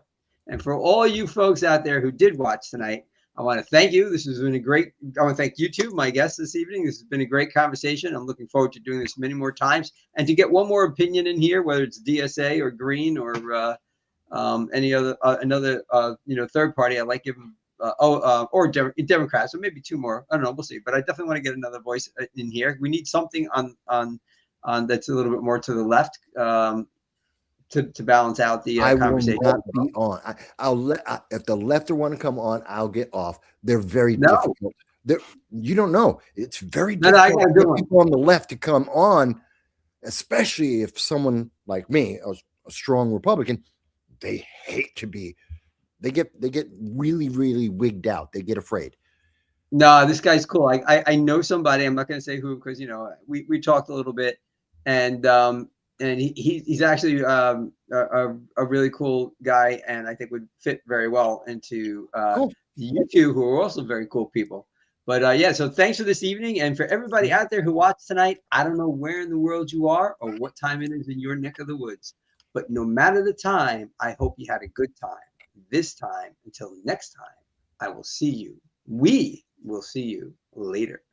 Speaker 3: And for all you folks out there who did watch tonight, I want to thank you. This has been I want to thank you too, my guests this evening. This has been a great conversation. I'm looking forward to doing this many more times and to get one more opinion in here, whether it's DSA or Green or any other another third party. I like giving or Democrats, or maybe two more. I don't know. We'll see. But I definitely want to get another voice in here. We need something on that's a little bit more to the left. To balance out the conversation. I will not be on. I'll let if the left want to come on, I'll get off. They're very difficult. You don't know. It's very difficult for people on the left to come on, especially if someone like me, a strong Republican, they hate to be. They get really, really wigged out. They get afraid.
Speaker 1: No, this guy's cool. I know somebody. I'm not going to say who because we talked a little bit, and and he's actually a really cool guy, and I think would fit very well into
Speaker 3: Cool.
Speaker 1: you two, who are also very cool people. But yeah, so thanks for this evening, and for everybody out there who watched tonight. I don't know where in the world you are or what time it is in your neck of the woods, but no matter the time, I hope you had a good time. This time, until next time, I will see you. We will see you later.